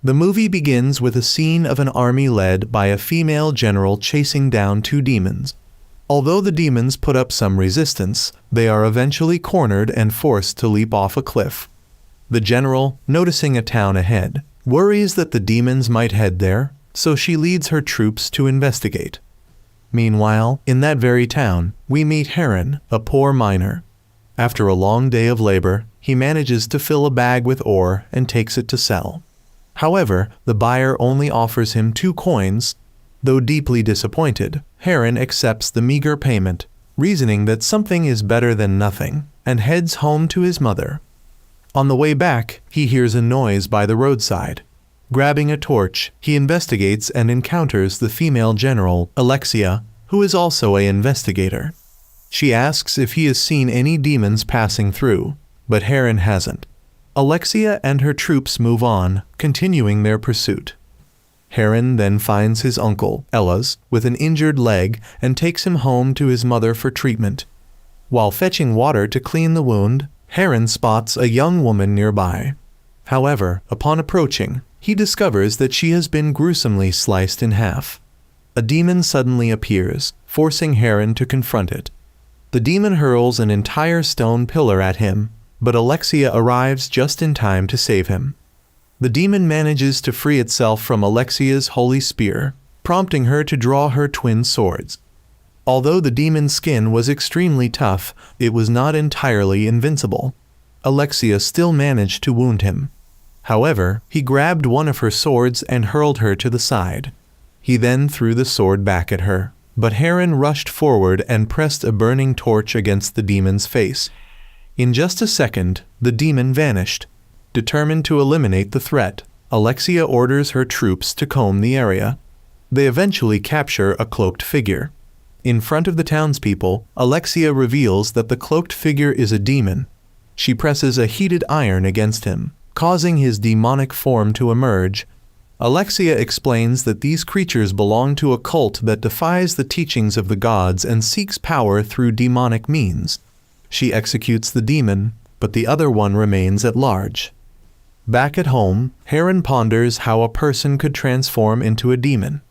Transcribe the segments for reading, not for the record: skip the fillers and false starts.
The movie begins with a scene of an army led by a female general chasing down two demons. Although the demons put up some resistance, they are eventually cornered and forced to leap off a cliff. The general, noticing a town ahead, worries that the demons might head there, so she leads her troops to investigate. Meanwhile, in that very town, we meet Heron, a poor miner. After a long day of labor, he manages to fill a bag with ore and takes it to sell. However, the buyer only offers him 2 coins. Though deeply disappointed, Heron accepts the meager payment, reasoning that something is better than nothing, and heads home to his mother. On the way back, he hears a noise by the roadside. Grabbing a torch, he investigates and encounters the female general, Alexia, who is also an investigator. She asks if he has seen any demons passing through, but Heron hasn't. Alexia and her troops move on, continuing their pursuit. Heron then finds his uncle, Elas, with an injured leg and takes him home to his mother for treatment. While fetching water to clean the wound, Heron spots a young woman nearby. However, upon approaching, he discovers that she has been gruesomely sliced in half. A demon suddenly appears, forcing Heron to confront it. The demon hurls an entire stone pillar at him, but Alexia arrives just in time to save him. The demon manages to free itself from Alexia's holy spear, prompting her to draw her twin swords. Although the demon's skin was extremely tough, it was not entirely invincible. Alexia still managed to wound him. However, he grabbed one of her swords and hurled her to the side. He then threw the sword back at her, but Heron rushed forward and pressed a burning torch against the demon's face. In just a second, the demon vanished. Determined to eliminate the threat, Alexia orders her troops to comb the area. They eventually capture a cloaked figure. In front of the townspeople, Alexia reveals that the cloaked figure is a demon. She presses a heated iron against him, causing his demonic form to emerge. Alexia explains that these creatures belong to a cult that defies the teachings of the gods and seeks power through demonic means. She executes the demon, but the other one remains at large. Back at home, Heron ponders how a person could transform into a demon.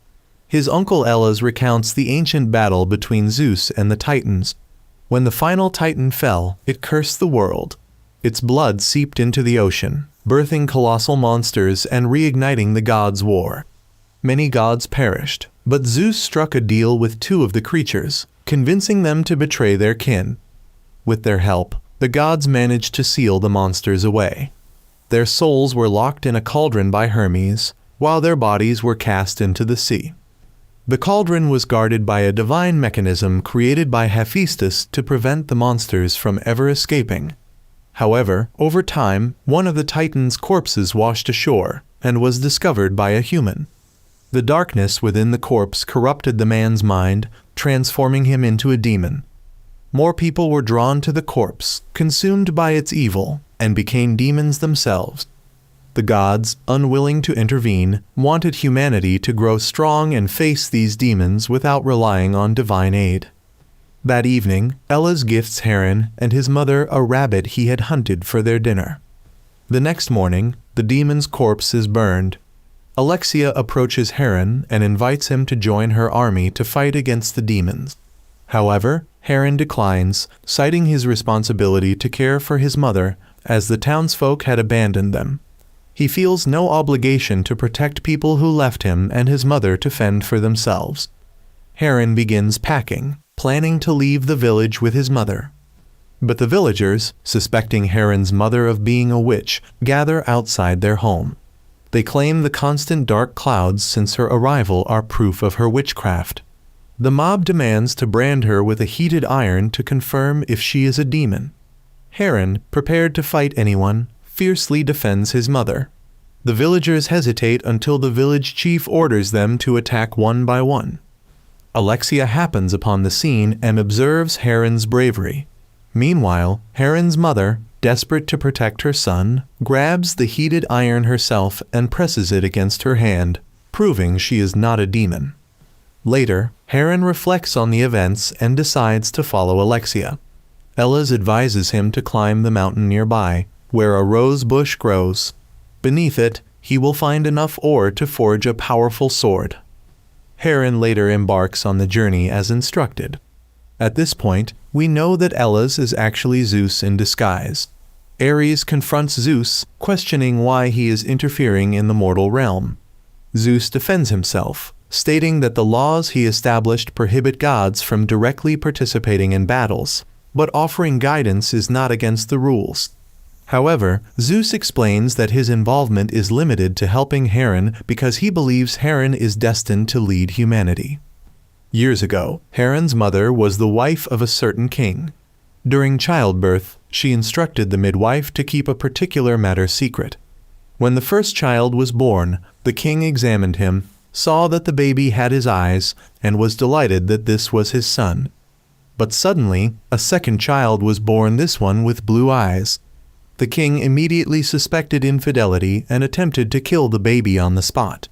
His uncle Elas recounts the ancient battle between Zeus and the Titans. When the final Titan fell, it cursed the world. Its blood seeped into the ocean, birthing colossal monsters and reigniting the gods' war. Many gods perished, but Zeus struck a deal with 2 of the creatures, convincing them to betray their kin. With their help, the gods managed to seal the monsters away. Their souls were locked in a cauldron by Hermes, while their bodies were cast into the sea. The cauldron was guarded by a divine mechanism created by Hephaestus to prevent the monsters from ever escaping. However, over time, one of the Titans' corpses washed ashore and was discovered by a human. The darkness within the corpse corrupted the man's mind, transforming him into a demon. More people were drawn to the corpse, consumed by its evil, and became demons themselves. The gods, unwilling to intervene, wanted humanity to grow strong and face these demons without relying on divine aid. That evening, Elas gifts Heron and his mother a rabbit he had hunted for their dinner. The next morning, the demon's corpse is burned. Alexia approaches Heron and invites him to join her army to fight against the demons. However, Heron declines, citing his responsibility to care for his mother, as the townsfolk had abandoned them. He feels no obligation to protect people who left him and his mother to fend for themselves. Heron begins packing, planning to leave the village with his mother. But the villagers, suspecting Heron's mother of being a witch, gather outside their home. They claim the constant dark clouds since her arrival are proof of her witchcraft. The mob demands to brand her with a heated iron to confirm if she is a demon. Heron, prepared to fight anyone, fiercely defends his mother. The villagers hesitate until the village chief orders them to attack one by one. Alexia happens upon the scene and observes Heron's bravery. Meanwhile, Heron's mother, desperate to protect her son, grabs the heated iron herself and presses it against her hand, proving she is not a demon. Later, Heron reflects on the events and decides to follow Alexia. Elas advises him to climb the mountain nearby, where a rose bush grows. Beneath it, he will find enough ore to forge a powerful sword. Heron later embarks on the journey as instructed. At this point, we know that Elas is actually Zeus in disguise. Ares confronts Zeus, questioning why he is interfering in the mortal realm. Zeus defends himself, stating that the laws he established prohibit gods from directly participating in battles, but offering guidance is not against the rules. However, Zeus explains that his involvement is limited to helping Heron because he believes Heron is destined to lead humanity. Years ago, Heron's mother was the wife of a certain king. During childbirth, she instructed the midwife to keep a particular matter secret. When the first child was born, the king examined him, saw that the baby had his eyes, and was delighted that this was his son. But suddenly, a second child was born, this one with blue eyes. The king immediately suspected infidelity and attempted to kill the baby on the spot.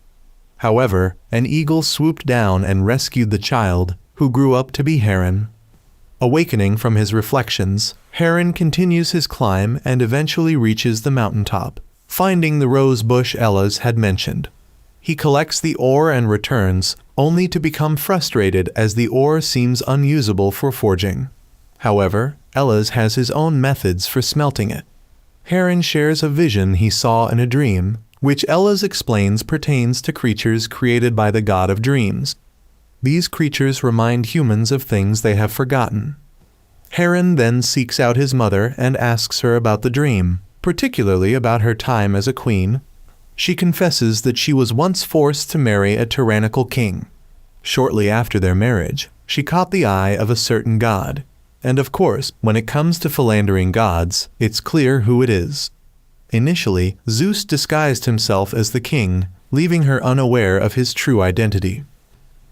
However, an eagle swooped down and rescued the child, who grew up to be Heron. Awakening from his reflections, Heron continues his climb and eventually reaches the mountaintop, finding the rose bush Elas had mentioned. He collects the ore and returns, only to become frustrated as the ore seems unusable for forging. However, Elas has his own methods for smelting it. Heron shares a vision he saw in a dream, which Elas explains pertains to creatures created by the god of dreams. These creatures remind humans of things they have forgotten. Heron then seeks out his mother and asks her about the dream, particularly about her time as a queen. She confesses that she was once forced to marry a tyrannical king. Shortly after their marriage, she caught the eye of a certain god. And of course, when it comes to philandering gods, it's clear who it is. Initially, Zeus disguised himself as the king, leaving her unaware of his true identity.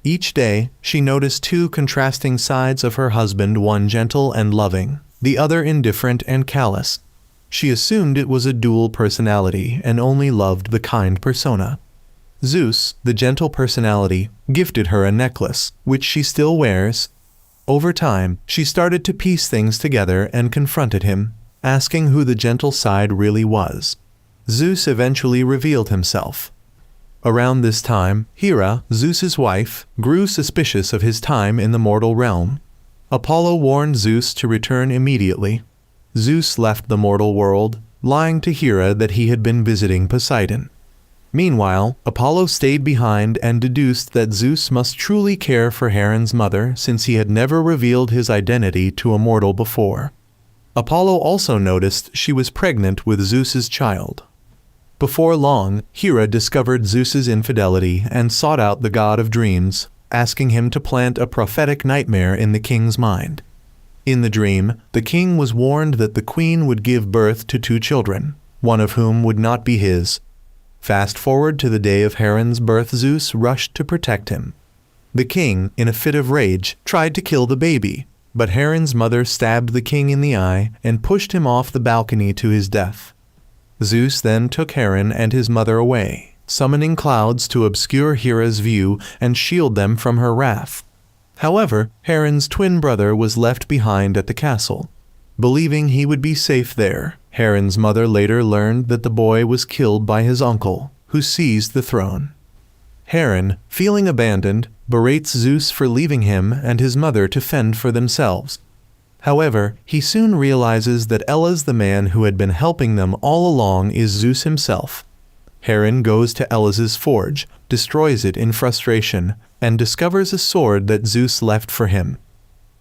Each day, she noticed two contrasting sides of her husband, one gentle and loving, the other indifferent and callous. She assumed it was a dual personality and only loved the kind persona. Zeus, the gentle personality, gifted her a necklace, which she still wears. Over time, she started to piece things together and confronted him, asking who the gentle side really was. Zeus eventually revealed himself. Around this time, Hera, Zeus's wife, grew suspicious of his time in the mortal realm. Apollo warned Zeus to return immediately. Zeus left the mortal world, lying to Hera that he had been visiting Poseidon. Meanwhile, Apollo stayed behind and deduced that Zeus must truly care for Heron's mother since he had never revealed his identity to a mortal before. Apollo also noticed she was pregnant with Zeus's child. Before long, Hera discovered Zeus's infidelity and sought out the god of dreams, asking him to plant a prophetic nightmare in the king's mind. In the dream, the king was warned that the queen would give birth to two children, one of whom would not be his. Fast forward to the day of Heron's birth, Zeus rushed to protect him. The king, in a fit of rage, tried to kill the baby, but Heron's mother stabbed the king in the eye and pushed him off the balcony to his death. Zeus then took Heron and his mother away, summoning clouds to obscure Hera's view and shield them from her wrath. However, Heron's twin brother was left behind at the castle. Believing he would be safe there, Heron's mother later learned that the boy was killed by his uncle, who seized the throne. Heron, feeling abandoned, berates Zeus for leaving him and his mother to fend for themselves. However, he soon realizes that Elas, the man who had been helping them all along, is Zeus himself. Heron goes to Elas's forge, destroys it in frustration, and discovers a sword that Zeus left for him.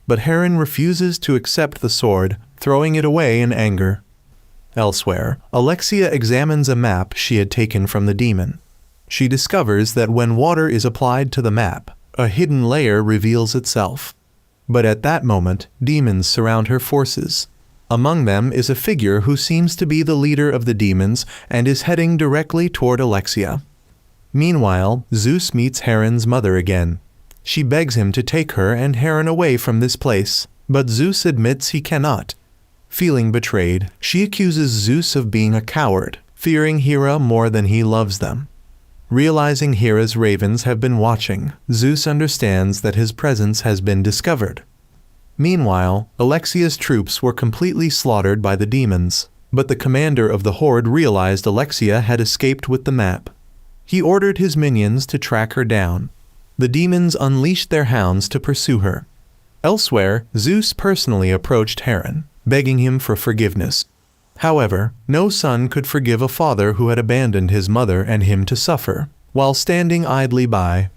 But Heron refuses to accept the sword, throwing it away in anger. Elsewhere, Alexia examines a map she had taken from the demon. She discovers that when water is applied to the map, a hidden layer reveals itself. But at that moment, demons surround her forces. Among them is a figure who seems to be the leader of the demons and is heading directly toward Alexia. Meanwhile, Zeus meets Heron's mother again. She begs him to take her and Heron away from this place, but Zeus admits he cannot. Feeling betrayed, she accuses Zeus of being a coward, fearing Hera more than he loves them. Realizing Hera's ravens have been watching, Zeus understands that his presence has been discovered. Meanwhile, Alexia's troops were completely slaughtered by the demons, But the commander of the horde realized Alexia had escaped with the map. He ordered his minions to track her down. The demons unleashed their hounds to pursue her. Elsewhere, Zeus personally approached Heron, begging him for forgiveness. However, no son could forgive a father who had abandoned his mother and him to suffer, while standing idly by.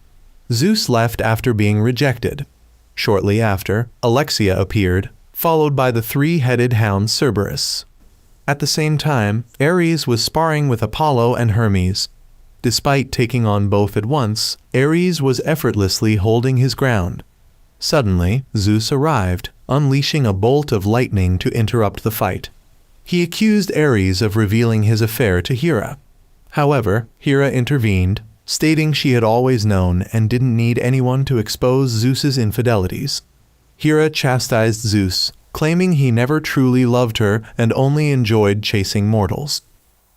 Zeus left after being rejected. Shortly after, Alexia appeared, followed by the three-headed hound Cerberus. At the same time, Ares was sparring with Apollo and Hermes. Despite taking on both at once, Ares was effortlessly holding his ground. Suddenly, Zeus arrived, unleashing a bolt of lightning to interrupt the fight. He accused Ares of revealing his affair to Hera. However, Hera intervened, stating she had always known and didn't need anyone to expose Zeus's infidelities. Hera chastised Zeus, claiming he never truly loved her and only enjoyed chasing mortals.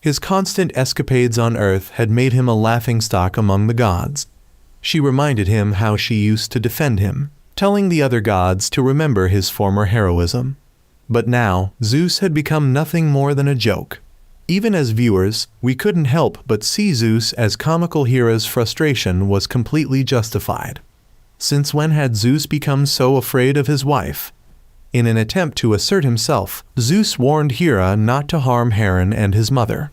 His constant escapades on Earth had made him a laughingstock among the gods. She reminded him how she used to defend him, telling the other gods to remember his former heroism. But now, Zeus had become nothing more than a joke. Even as viewers, we couldn't help but see Zeus as comical. Hera's frustration was completely justified. Since when had Zeus become so afraid of his wife? In an attempt to assert himself, Zeus warned Hera not to harm Heron and his mother.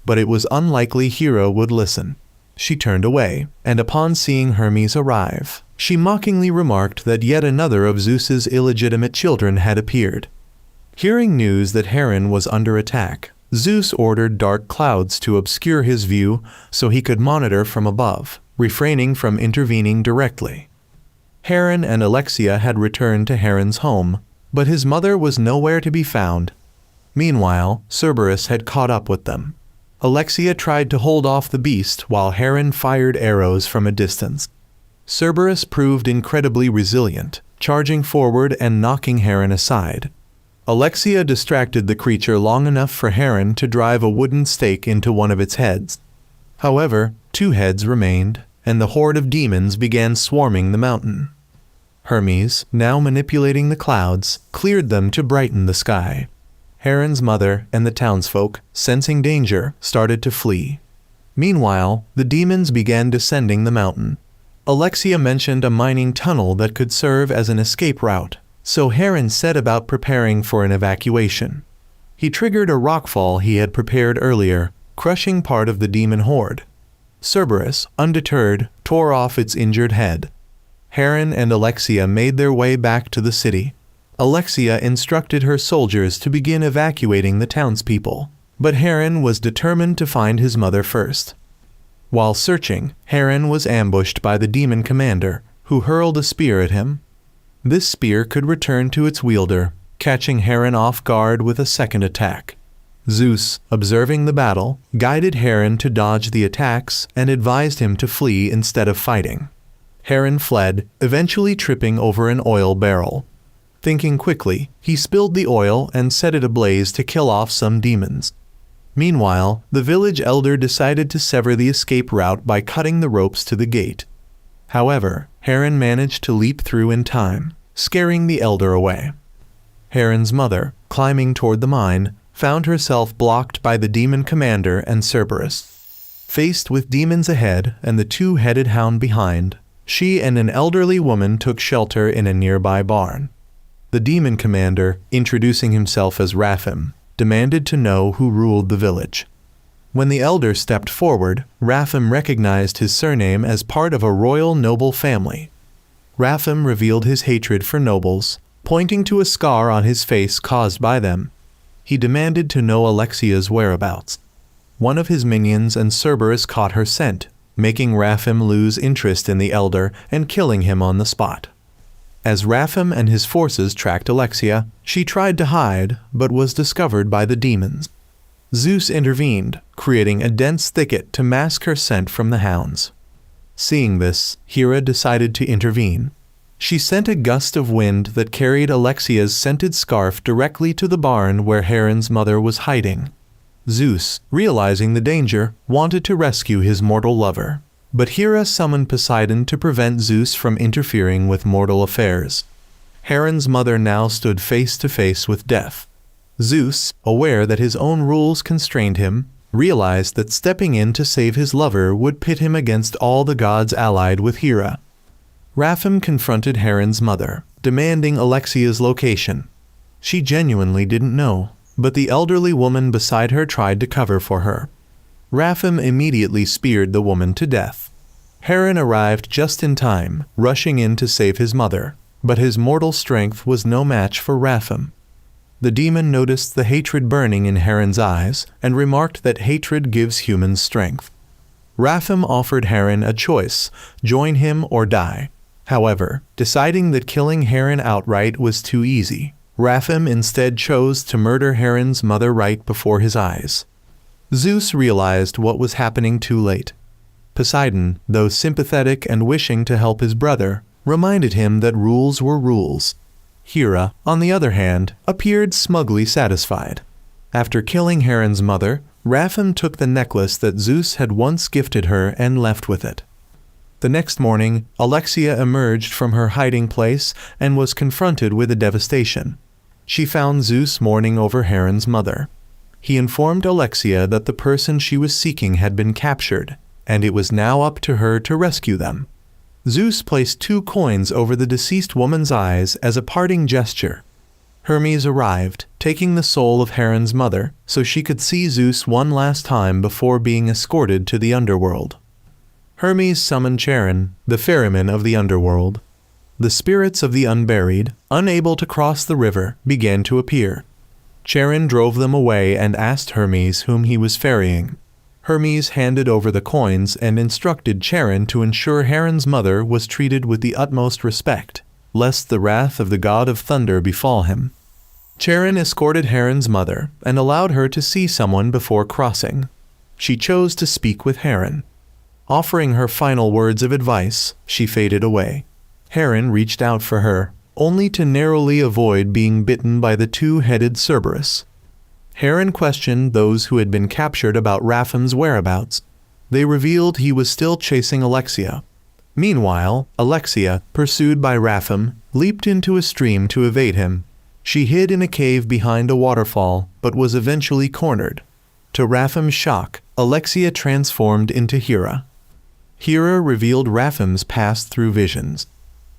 But it was unlikely Hera would listen. She turned away, and upon seeing Hermes arrive, she mockingly remarked that yet another of Zeus's illegitimate children had appeared. Hearing news that Heron was under attack, Zeus ordered dark clouds to obscure his view so he could monitor from above, refraining from intervening directly. Heron and Alexia had returned to Heron's home, but his mother was nowhere to be found. Meanwhile, Cerberus had caught up with them. Alexia tried to hold off the beast while Heron fired arrows from a distance. Cerberus proved incredibly resilient, charging forward and knocking Heron aside. Alexia distracted the creature long enough for Heron to drive a wooden stake into one of its heads. However, 2 heads remained, and the horde of demons began swarming the mountain. Hermes, now manipulating the clouds, cleared them to brighten the sky. Heron's mother and the townsfolk, sensing danger, started to flee. Meanwhile, the demons began descending the mountain. Alexia mentioned a mining tunnel that could serve as an escape route, so Heron set about preparing for an evacuation. He triggered a rockfall he had prepared earlier, crushing part of the demon horde. Cerberus, undeterred, tore off its injured head. Heron and Alexia made their way back to the city. Alexia instructed her soldiers to begin evacuating the townspeople, but Heron was determined to find his mother first. While searching, Heron was ambushed by the demon commander, who hurled a spear at him. This spear could return to its wielder, catching Heron off guard with a second attack. Zeus, observing the battle, guided Heron to dodge the attacks and advised him to flee instead of fighting. Heron fled, eventually tripping over an oil barrel. Thinking quickly, he spilled the oil and set it ablaze to kill off some demons. Meanwhile, the village elder decided to sever the escape route by cutting the ropes to the gate. However, Heron managed to leap through in time, scaring the elder away. Heron's mother, climbing toward the mine, found herself blocked by the demon commander and Cerberus. Faced with demons ahead and the 2-headed hound behind, she and an elderly woman took shelter in a nearby barn. The demon commander, introducing himself as Raphim, demanded to know who ruled the village. When the elder stepped forward, Raphim recognized his surname as part of a royal noble family. Raphim revealed his hatred for nobles, pointing to a scar on his face caused by them. He demanded to know Alexia's whereabouts. One of his minions and Cerberus caught her scent, making Raphim lose interest in the elder and killing him on the spot. As Raphim and his forces tracked Alexia, she tried to hide, but was discovered by the demons. Zeus intervened, creating a dense thicket to mask her scent from the hounds. Seeing this, Hera decided to intervene. She sent a gust of wind that carried Alexia's scented scarf directly to the barn where Heron's mother was hiding. Zeus, realizing the danger, wanted to rescue his mortal lover. But Hera summoned Poseidon to prevent Zeus from interfering with mortal affairs. Heron's mother now stood face to face with death. Zeus, aware that his own rules constrained him, realized that stepping in to save his lover would pit him against all the gods allied with Hera. Rapham confronted Heron's mother, demanding Alexia's location. She genuinely didn't know, but the elderly woman beside her tried to cover for her. Rapham immediately speared the woman to death. Heron arrived just in time, rushing in to save his mother, but his mortal strength was no match for Rapham. The demon noticed the hatred burning in Heron's eyes and remarked that hatred gives humans strength. Rapham offered Heron a choice: join him or die. However, deciding that killing Heron outright was too easy, Rapham instead chose to murder Heron's mother right before his eyes. Zeus realized what was happening too late. Poseidon, though sympathetic and wishing to help his brother, reminded him that rules were rules. Hera, on the other hand, appeared smugly satisfied. After killing Heron's mother, Rapham took the necklace that Zeus had once gifted her and left with it. The next morning, Alexia emerged from her hiding place and was confronted with a devastation. She found Zeus mourning over Heron's mother. He informed Alexia that the person she was seeking had been captured, and it was now up to her to rescue them. Zeus placed 2 coins over the deceased woman's eyes as a parting gesture. Hermes arrived, taking the soul of Heron's mother, so she could see Zeus one last time before being escorted to the underworld. Hermes summoned Charon, the ferryman of the underworld. The spirits of the unburied, unable to cross the river, began to appear. Charon drove them away and asked Hermes whom he was ferrying. Hermes handed over the coins and instructed Charon to ensure Heron's mother was treated with the utmost respect, lest the wrath of the god of thunder befall him. Charon escorted Heron's mother and allowed her to see someone before crossing. She chose to speak with Heron. Offering her final words of advice, she faded away. Heron reached out for her, only to narrowly avoid being bitten by the 2-headed Cerberus. Heron questioned those who had been captured about Rapham's whereabouts. They revealed he was still chasing Alexia. Meanwhile, Alexia, pursued by Rapham, leaped into a stream to evade him. She hid in a cave behind a waterfall, but was eventually cornered. To Rapham's shock, Alexia transformed into Hera. Hera revealed Rapham's past through visions.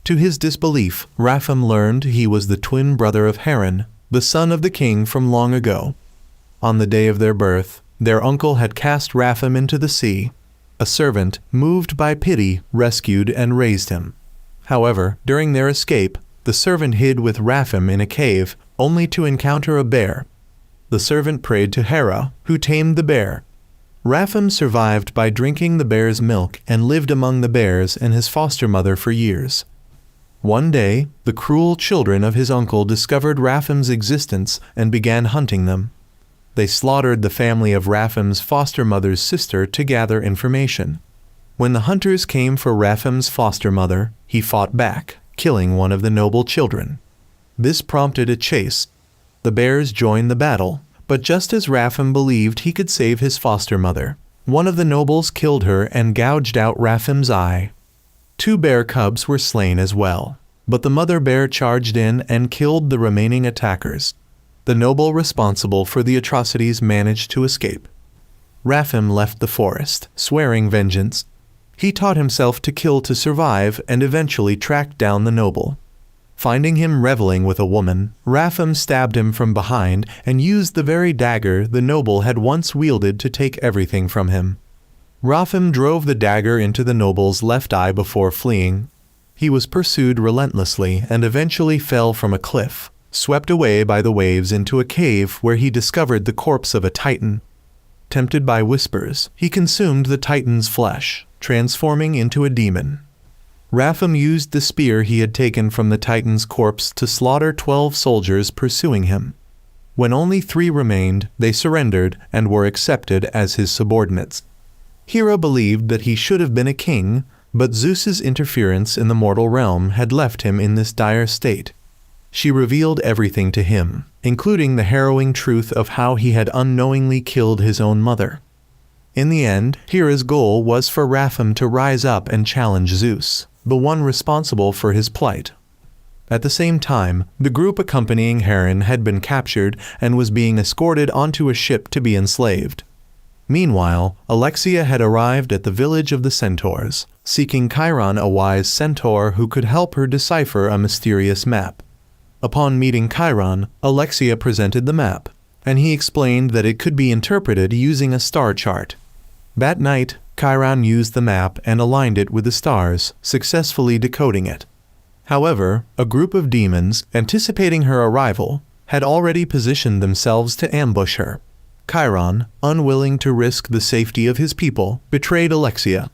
To his disbelief, Rapham learned he was the twin brother of Heron, the son of the king from long ago. On the day of their birth, their uncle had cast Rapham into the sea. A servant, moved by pity, rescued and raised him. However, during their escape, the servant hid with Rapham in a cave, only to encounter a bear. The servant prayed to Hera, who tamed the bear. Rapham survived by drinking the bear's milk and lived among the bears and his foster mother for years. One day, the cruel children of his uncle discovered Rapham's existence and began hunting them. They slaughtered the family of Rapham's foster mother's sister to gather information. When the hunters came for Rapham's foster mother, he fought back, killing one of the noble children. This prompted a chase. The bears joined the battle, but just as Rapham believed he could save his foster mother, one of the nobles killed her and gouged out Rapham's eye. 2 bear cubs were slain as well, but the mother bear charged in and killed the remaining attackers. The noble responsible for the atrocities managed to escape. Rapham left the forest, swearing vengeance. He taught himself to kill to survive and eventually tracked down the noble. Finding him reveling with a woman, Rapham stabbed him from behind and used the very dagger the noble had once wielded to take everything from him. Rapham drove the dagger into the noble's left eye before fleeing. He was pursued relentlessly and eventually fell from a cliff, swept away by the waves into a cave where he discovered the corpse of a titan. Tempted by whispers, he consumed the titan's flesh, transforming into a demon. Rapham used the spear he had taken from the titan's corpse to slaughter 12 soldiers pursuing him. When only 3 remained, they surrendered and were accepted as his subordinates. Hera believed that he should have been a king, but Zeus's interference in the mortal realm had left him in this dire state. She revealed everything to him, including the harrowing truth of how he had unknowingly killed his own mother. In the end, Hera's goal was for Rapham to rise up and challenge Zeus, the one responsible for his plight. At the same time, the group accompanying Heron had been captured and was being escorted onto a ship to be enslaved. Meanwhile, Alexia had arrived at the village of the centaurs, seeking Chiron, a wise centaur who could help her decipher a mysterious map. Upon meeting Chiron, Alexia presented the map, and he explained that it could be interpreted using a star chart. That night, Chiron used the map and aligned it with the stars, successfully decoding it. However, a group of demons, anticipating her arrival, had already positioned themselves to ambush her. Chiron, unwilling to risk the safety of his people, betrayed Alexia.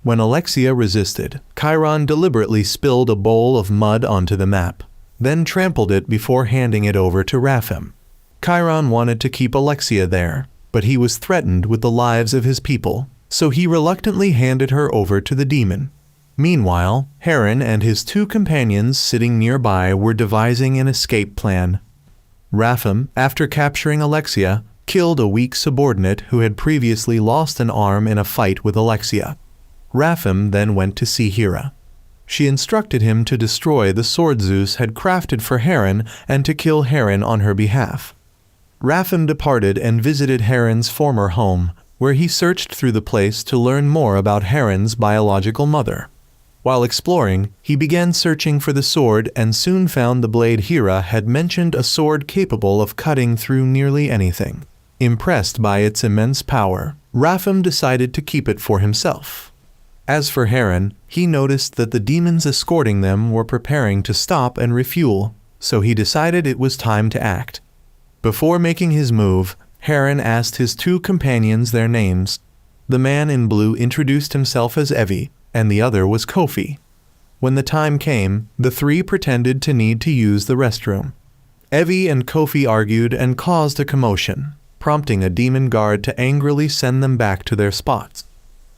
When Alexia resisted, Chiron deliberately spilled a bowl of mud onto the map, then trampled it before handing it over to Raphim. Chiron wanted to keep Alexia there, but he was threatened with the lives of his people, so he reluctantly handed her over to the demon. Meanwhile, Heron and his two companions sitting nearby were devising an escape plan. Raphim, after capturing Alexia, killed a weak subordinate who had previously lost an arm in a fight with Alexia. Raphim then went to see Hera. She instructed him to destroy the sword Zeus had crafted for Heron and to kill Heron on her behalf. Raphim departed and visited Heron's former home, where he searched through the place to learn more about Heron's biological mother. While exploring, he began searching for the sword and soon found the blade Hera had mentioned, a sword capable of cutting through nearly anything. Impressed by its immense power, Raphim decided to keep it for himself. As for Heron, he noticed that the demons escorting them were preparing to stop and refuel, so he decided it was time to act. Before making his move, Heron asked his two companions their names. The man in blue introduced himself as Evie, and the other was Kofi. When the time came, the three pretended to need to use the restroom. Evie and Kofi argued and caused a commotion, prompting a demon guard to angrily send them back to their spots.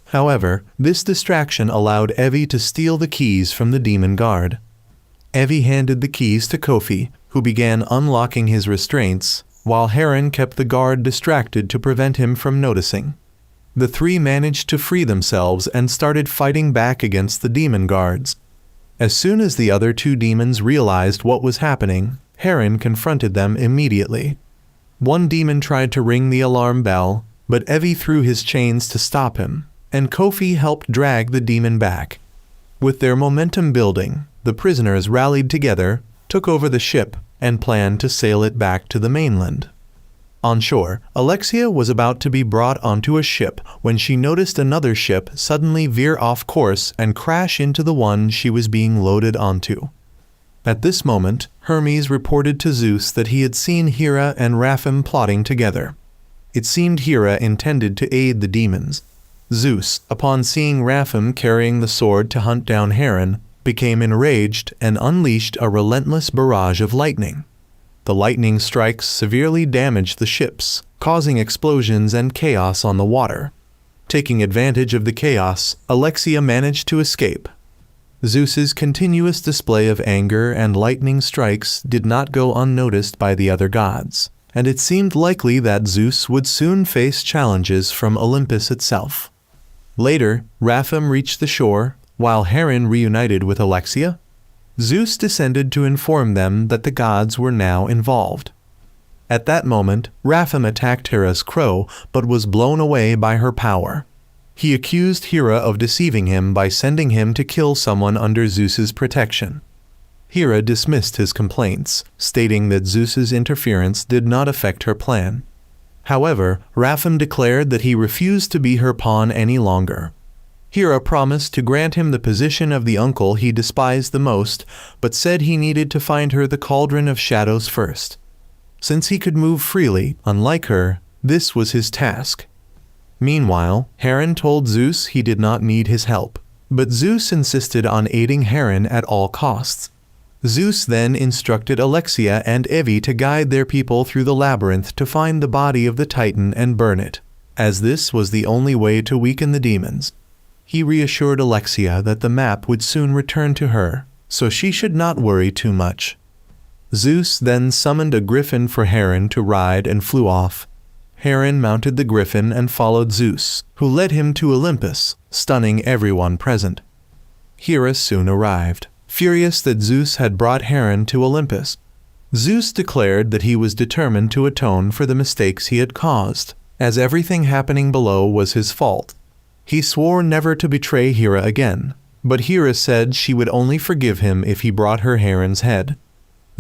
However, this distraction allowed Evie to steal the keys from the demon guard. Evie handed the keys to Kofi, who began unlocking his restraints, while Heron kept the guard distracted to prevent him from noticing. The three managed to free themselves and started fighting back against the demon guards. As soon as the other two demons realized what was happening, Heron confronted them immediately. One demon tried to ring the alarm bell, but Evie threw his chains to stop him, and Kofi helped drag the demon back. With their momentum building, the prisoners rallied together, took over the ship, and planned to sail it back to the mainland. On shore, Alexia was about to be brought onto a ship when she noticed another ship suddenly veer off course and crash into the one she was being loaded onto. At this moment, Hermes reported to Zeus that he had seen Hera and Raphim plotting together. It seemed Hera intended to aid the demons. Zeus, upon seeing Raphim carrying the sword to hunt down Heron, became enraged and unleashed a relentless barrage of lightning. The lightning strikes severely damaged the ships, causing explosions and chaos on the water. Taking advantage of the chaos, Alexia managed to escape. Zeus's continuous display of anger and lightning strikes did not go unnoticed by the other gods, and it seemed likely that Zeus would soon face challenges from Olympus itself. Later, Raphim reached the shore, while Heron reunited with Alexia. Zeus descended to inform them that the gods were now involved. At that moment, Raphim attacked Hera's crow, but was blown away by her power. He accused Hera of deceiving him by sending him to kill someone under Zeus's protection. Hera dismissed his complaints, stating that Zeus's interference did not affect her plan. However, Raphim declared that he refused to be her pawn any longer. Hera promised to grant him the position of the uncle he despised the most, but said he needed to find her the Cauldron of Shadows first. Since he could move freely, unlike her, this was his task. Meanwhile, Heron told Zeus he did not need his help, but Zeus insisted on aiding Heron at all costs. Zeus then instructed Alexia and Evie to guide their people through the labyrinth to find the body of the Titan and burn it, as this was the only way to weaken the demons. He reassured Alexia that the map would soon return to her, so she should not worry too much. Zeus then summoned a griffin for Heron to ride and flew off. Heron mounted the griffin and followed Zeus, who led him to Olympus, stunning everyone present. Hera soon arrived. furious that Zeus had brought Heren to Olympus. Zeus declared that he was determined to atone for the mistakes he had caused, as everything happening below was his fault. He swore never to betray Hera again, but Hera said she would only forgive him if he brought her Heren's head.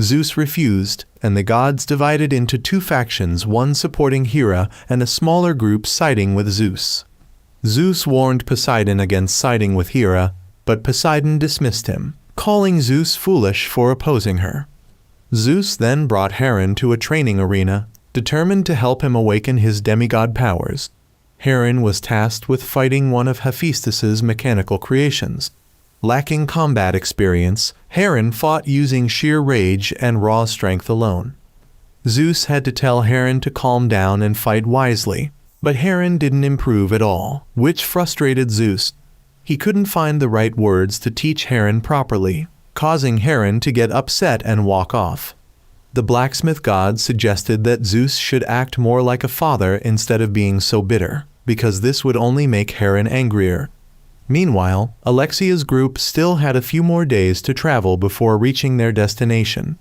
Zeus refused, and the gods divided into two factions, one supporting Hera and a smaller group siding with Zeus. Zeus warned Poseidon against siding with Hera, but Poseidon dismissed him, calling Zeus foolish for opposing her. Zeus then brought Heren to a training arena, determined to help him awaken his demigod powers. Heren was tasked with fighting one of Hephaestus's mechanical creations. Lacking combat experience, Heren fought using sheer rage and raw strength alone. Zeus had to tell Heren to calm down and fight wisely, but Heren didn't improve at all, which frustrated Zeus. He couldn't find the right words to teach Heren properly, causing Heren to get upset and walk off. The blacksmith god suggested that Zeus should act more like a father instead of being so bitter, because this would only make Heren angrier. Meanwhile, Alexia's group still had a few more days to travel before reaching their destination.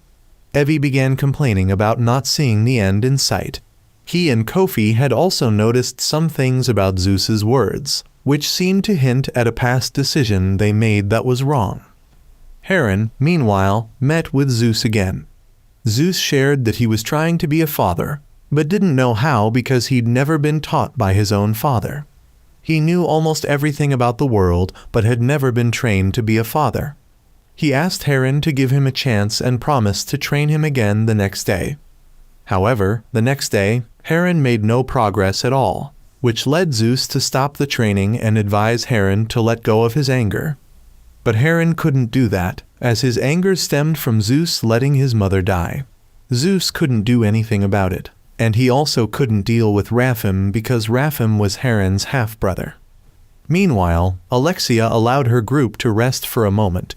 Evie began complaining about not seeing the end in sight. He and Kofi had also noticed some things about Zeus's words, which seemed to hint at a past decision they made that was wrong. Heren, meanwhile, met with Zeus again. Zeus shared that he was trying to be a father, but didn't know how because he'd never been taught by his own father. He knew almost everything about the world, but had never been trained to be a father. He asked Heren to give him a chance and promised to train him again the next day. However, the next day, Heren made no progress at all, which led Zeus to stop the training and advise Heren to let go of his anger. But Heren couldn't do that, as his anger stemmed from Zeus letting his mother die. Zeus couldn't do anything about it, and he also couldn't deal with Raphim because Raphim was Heren's half-brother. Meanwhile, Alexia allowed her group to rest for a moment.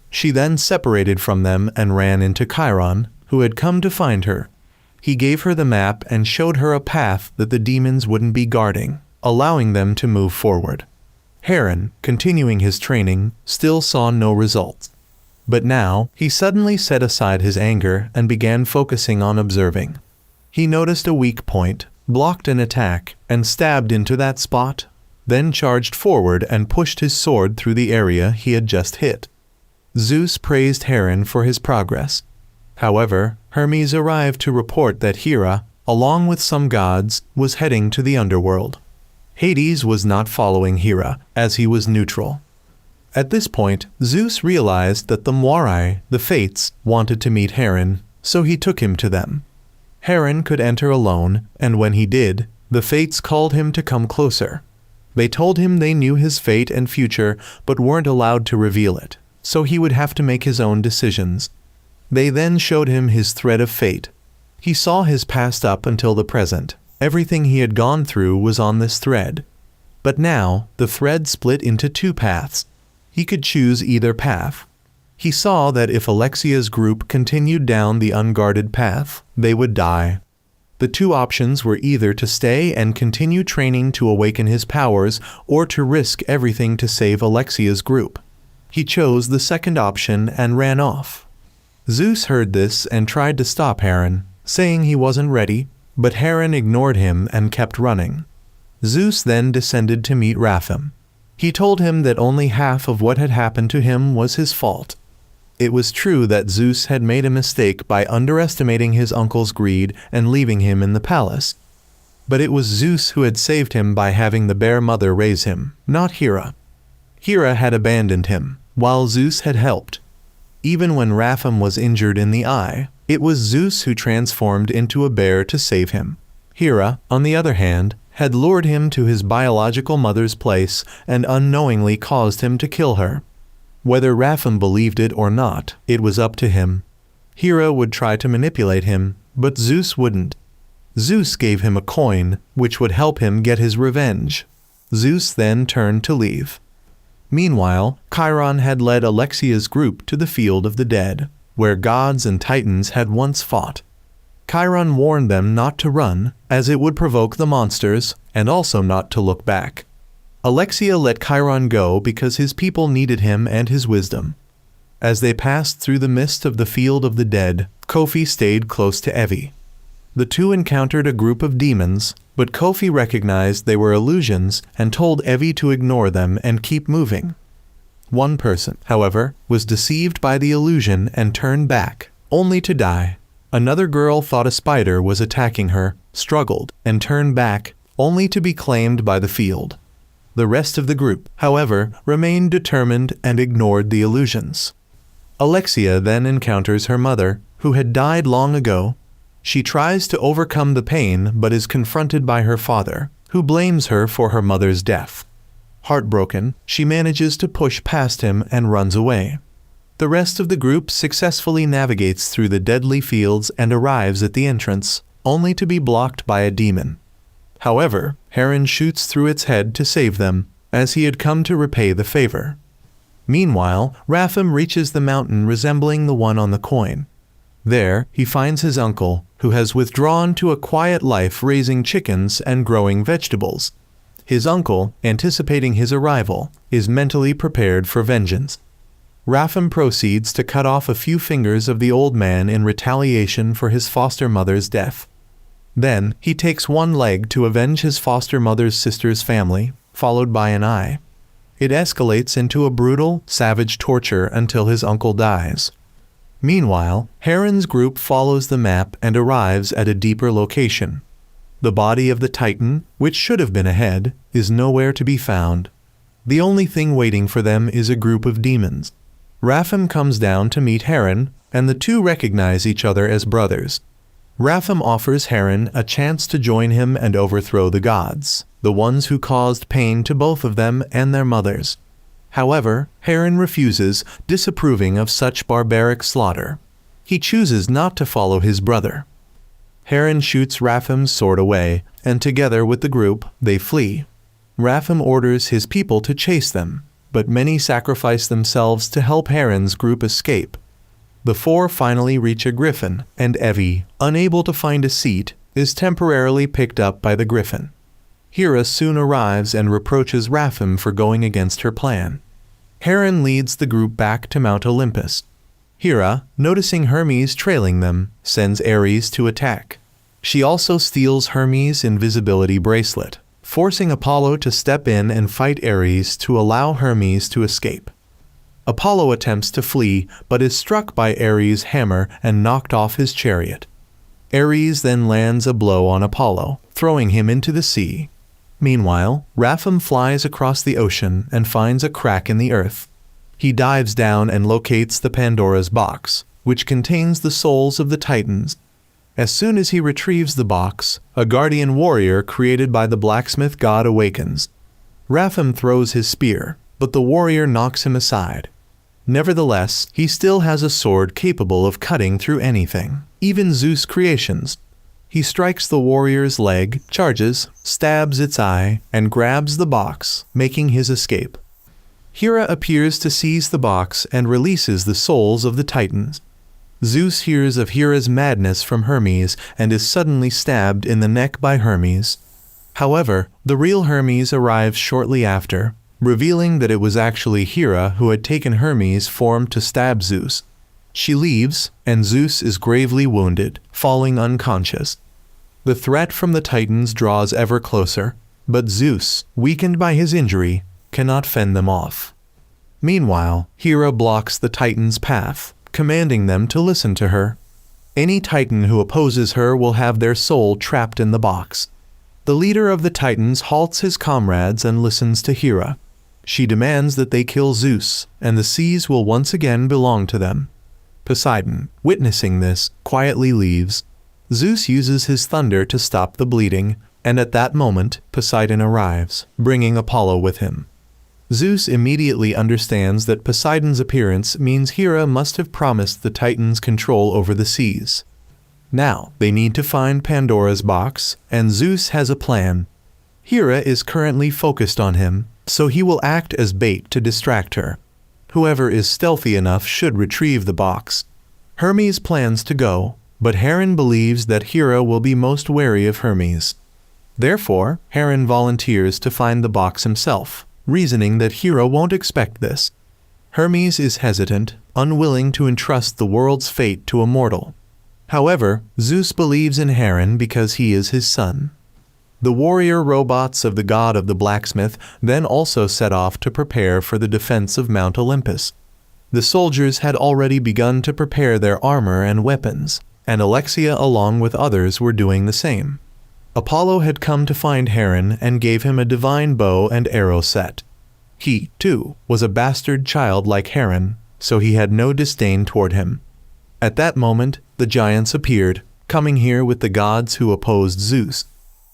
She then separated from them and ran into Chiron, who had come to find her. He gave her the map and showed her a path that the demons wouldn't be guarding, allowing them to move forward. Heren, continuing his training, still saw no results. But now, he suddenly set aside his anger and began focusing on observing. He noticed a weak point, blocked an attack, and stabbed into that spot, then charged forward and pushed his sword through the area he had just hit. Zeus praised Heren for his progress. However, Hermes arrived to report that Hera, along with some gods, was heading to the underworld. Hades was not following Hera, as he was neutral. At this point, Zeus realized that the Moirai, the Fates, wanted to meet Heren, so he took him to them. Heren could enter alone, and when he did, the Fates called him to come closer. They told him they knew his fate and future, but weren't allowed to reveal it, so he would have to make his own decisions. They then showed him his thread of fate. He saw his past up until the present. Everything he had gone through was on this thread. But now, the thread split into two paths. He could choose either path. He saw that if Alexia's group continued down the unguarded path, they would die. The two options were either to stay and continue training to awaken his powers, or to risk everything to save Alexia's group. He chose the second option and ran off. Zeus heard this and tried to stop Heren, saying he wasn't ready, but Heren ignored him and kept running. Zeus then descended to meet Raphim. He told him that only half of what had happened to him was his fault. It was true that Zeus had made a mistake by underestimating his uncle's greed and leaving him in the palace. But it was Zeus who had saved him by having the bear mother raise him, not Hera. Hera had abandoned him, while Zeus had helped. Even when Raphim was injured in the eye, it was Zeus who transformed into a bear to save him. Hera, on the other hand, had lured him to his biological mother's place and unknowingly caused him to kill her. Whether Raphim believed it or not, it was up to him. Hera would try to manipulate him, but Zeus wouldn't. Zeus gave him a coin, which would help him get his revenge. Zeus then turned to leave. Meanwhile, Chiron had led Alexia's group to the field of the dead, where gods and titans had once fought. Chiron warned them not to run, as it would provoke the monsters, and also not to look back. Alexia let Chiron go because his people needed him and his wisdom. As they passed through the mist of the field of the dead, Kofi stayed close to Evie. The two encountered a group of demons, but Kofi recognized they were illusions and told Evie to ignore them and keep moving. One person, however, was deceived by the illusion and turned back, only to die. Another girl thought a spider was attacking her, struggled, and turned back, only to be claimed by the field. The rest of the group, however, remained determined and ignored the illusions. Alexia then encounters her mother, who had died long ago. She tries to overcome the pain but is confronted by her father, who blames her for her mother's death. Heartbroken, she manages to push past him and runs away. The rest of the group successfully navigates through the deadly fields and arrives at the entrance, only to be blocked by a demon. However, Heron shoots through its head to save them, as he had come to repay the favor. Meanwhile, Rapham reaches the mountain resembling the one on the coin. There, he finds his uncle, who has withdrawn to a quiet life raising chickens and growing vegetables. His uncle, anticipating his arrival, is mentally prepared for vengeance. Rapham proceeds to cut off a few fingers of the old man in retaliation for his foster mother's death. Then, he takes one leg to avenge his foster mother's sister's family, followed by an eye. It escalates into a brutal, savage torture until his uncle dies. Meanwhile, Heron's group follows the map and arrives at a deeper location. The body of the Titan, which should have been ahead, is nowhere to be found. The only thing waiting for them is a group of demons. Rapham comes down to meet Heron, and the two recognize each other as brothers. Rapham offers Heron a chance to join him and overthrow the gods, the ones who caused pain to both of them and their mothers. However, Heron refuses, disapproving of such barbaric slaughter. He chooses not to follow his brother. Heron shoots Rapham's sword away, and together with the group, they flee. Rapham orders his people to chase them, but many sacrifice themselves to help Heron's group escape. The four finally reach a griffin, and Evie, unable to find a seat, is temporarily picked up by the griffin. Hera soon arrives and reproaches Rapham for going against her plan. Heron leads the group back to Mount Olympus. Hera, noticing Hermes trailing them, sends Ares to attack. She also steals Hermes' invisibility bracelet, forcing Apollo to step in and fight Ares to allow Hermes to escape. Apollo attempts to flee, but is struck by Ares' hammer and knocked off his chariot. Ares then lands a blow on Apollo, throwing him into the sea. Meanwhile, Rapham flies across the ocean and finds a crack in the earth. He dives down and locates the Pandora's box, which contains the souls of the Titans. As soon as he retrieves the box, a guardian warrior created by the blacksmith god awakens. Rapham throws his spear, but the warrior knocks him aside. Nevertheless, he still has a sword capable of cutting through anything, even Zeus' creations. He strikes the warrior's leg, charges, stabs its eye, and grabs the box, making his escape. Hera appears to seize the box and releases the souls of the Titans. Zeus hears of Hera's madness from Hermes and is suddenly stabbed in the neck by Hermes. However, the real Hermes arrives shortly after, revealing that it was actually Hera who had taken Hermes' form to stab Zeus. She leaves, and Zeus is gravely wounded, falling unconscious. The threat from the Titans draws ever closer, but Zeus, weakened by his injury, cannot fend them off. Meanwhile, Hera blocks the Titans' path, commanding them to listen to her. Any Titan who opposes her will have their soul trapped in the box. The leader of the Titans halts his comrades and listens to Hera. She demands that they kill Zeus, and the seas will once again belong to them. Poseidon, witnessing this, quietly leaves. Zeus uses his thunder to stop the bleeding, and at that moment, Poseidon arrives, bringing Apollo with him. Zeus immediately understands that Poseidon's appearance means Hera must have promised the Titans control over the seas. Now, they need to find Pandora's box, and Zeus has a plan. Hera is currently focused on him, so he will act as bait to distract her. Whoever is stealthy enough should retrieve the box. Hermes plans to go, but Heron believes that Hera will be most wary of Hermes. Therefore, Heron volunteers to find the box himself, reasoning that Hera won't expect this. Hermes is hesitant, unwilling to entrust the world's fate to a mortal. However, Zeus believes in Heron because he is his son. The warrior robots of the god of the blacksmith then also set off to prepare for the defense of Mount Olympus. The soldiers had already begun to prepare their armor and weapons, and Alexia along with others were doing the same. Apollo had come to find Heron and gave him a divine bow and arrow set. He, too, was a bastard child like Heron, so he had no disdain toward him. At that moment, the giants appeared, coming here with the gods who opposed Zeus.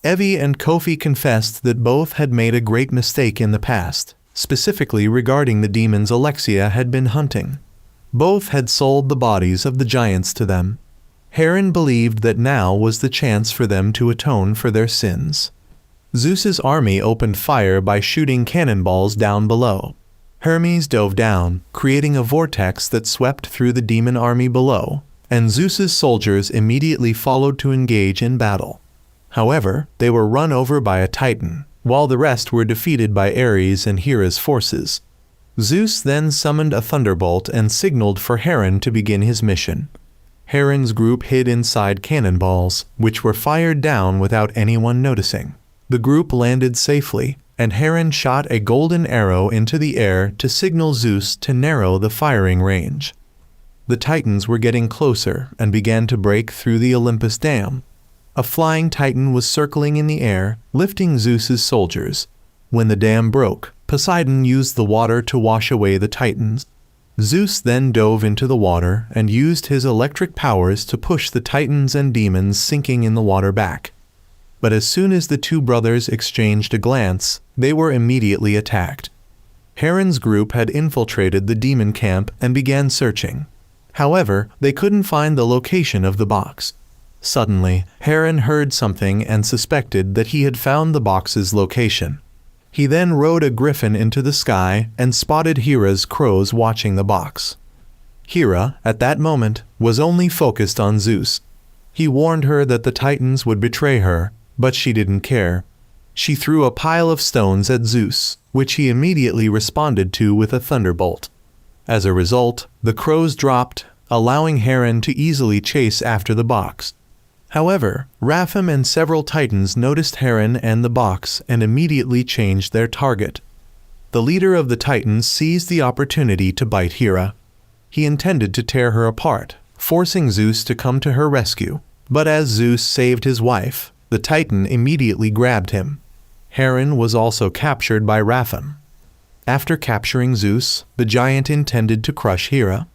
Evie and Kofi confessed that both had made a great mistake in the past, specifically regarding the demons Alexia had been hunting. Both had sold the bodies of the giants to them. Heron believed that now was the chance for them to atone for their sins. Zeus's army opened fire by shooting cannonballs down below. Hermes dove down, creating a vortex that swept through the demon army below, and Zeus's soldiers immediately followed to engage in battle. However, they were run over by a Titan, while the rest were defeated by Ares and Hera's forces. Zeus then summoned a thunderbolt and signaled for Heron to begin his mission. Heron's group hid inside cannonballs, which were fired down without anyone noticing. The group landed safely, and Heron shot a golden arrow into the air to signal Zeus to narrow the firing range. The Titans were getting closer and began to break through the Olympus Dam. A flying Titan was circling in the air, lifting Zeus's soldiers. When the dam broke, Poseidon used the water to wash away the Titans. Zeus then dove into the water and used his electric powers to push the Titans and demons sinking in the water back. But as soon as the two brothers exchanged a glance, they were immediately attacked. Heron's group had infiltrated the demon camp and began searching. However, they couldn't find the location of the box. Suddenly, Heron heard something and suspected that he had found the box's location. He then rode a griffin into the sky and spotted Hera's crows watching the box. Hera, at that moment, was only focused on Zeus. He warned her that the Titans would betray her, but she didn't care. She threw a pile of stones at Zeus, which he immediately responded to with a thunderbolt. As a result, the crows dropped, allowing Heron to easily chase after the box. However, Rapham and several Titans noticed Heron and the box and immediately changed their target. The leader of the Titans seized the opportunity to bite Hera. He intended to tear her apart, forcing Zeus to come to her rescue. But as Zeus saved his wife, the Titan immediately grabbed him. Heron was also captured by Rapham. After capturing Zeus, the giant intended to crush Hera.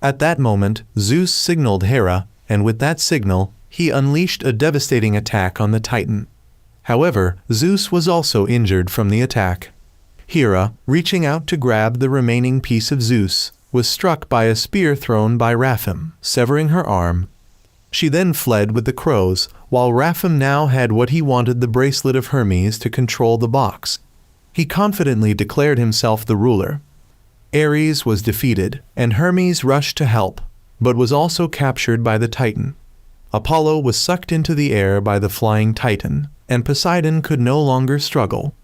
At that moment, Zeus signaled Hera, and with that signal, he unleashed a devastating attack on the Titan. However, Zeus was also injured from the attack. Hera, reaching out to grab the remaining piece of Zeus, was struck by a spear thrown by Rapham, severing her arm. She then fled with the crows, while Rapham now had what he wanted: the bracelet of Hermes to control the box. He confidently declared himself the ruler. Ares was defeated, and Hermes rushed to help, but was also captured by the Titan. Apollo was sucked into the air by the flying Titan, and Poseidon could no longer struggle.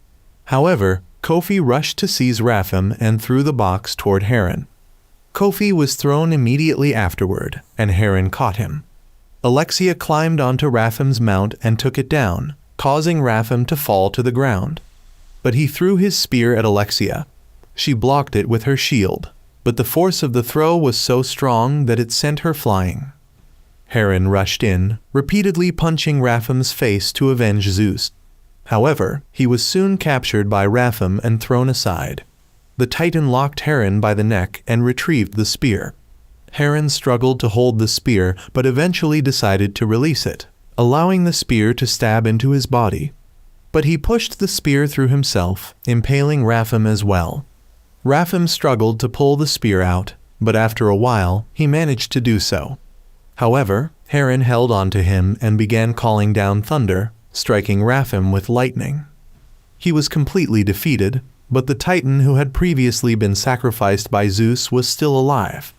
However, Kofi rushed to seize Rapham and threw the box toward Heron. Kofi was thrown immediately afterward, and Heron caught him. Alexia climbed onto Rapham's mount and took it down, causing Rapham to fall to the ground. But he threw his spear at Alexia. She blocked it with her shield, but the force of the throw was so strong that it sent her flying. Heron rushed in, repeatedly punching Rapham's face to avenge Zeus. However, he was soon captured by Rapham and thrown aside. The Titan locked Heron by the neck and retrieved the spear. Heron struggled to hold the spear but eventually decided to release it, allowing the spear to stab into his body. But he pushed the spear through himself, impaling Rapham as well. Rapham struggled to pull the spear out, but after a while, he managed to do so. However, Heron held on to him and began calling down thunder, striking Rapham with lightning. He was completely defeated, but the Titan who had previously been sacrificed by Zeus was still alive.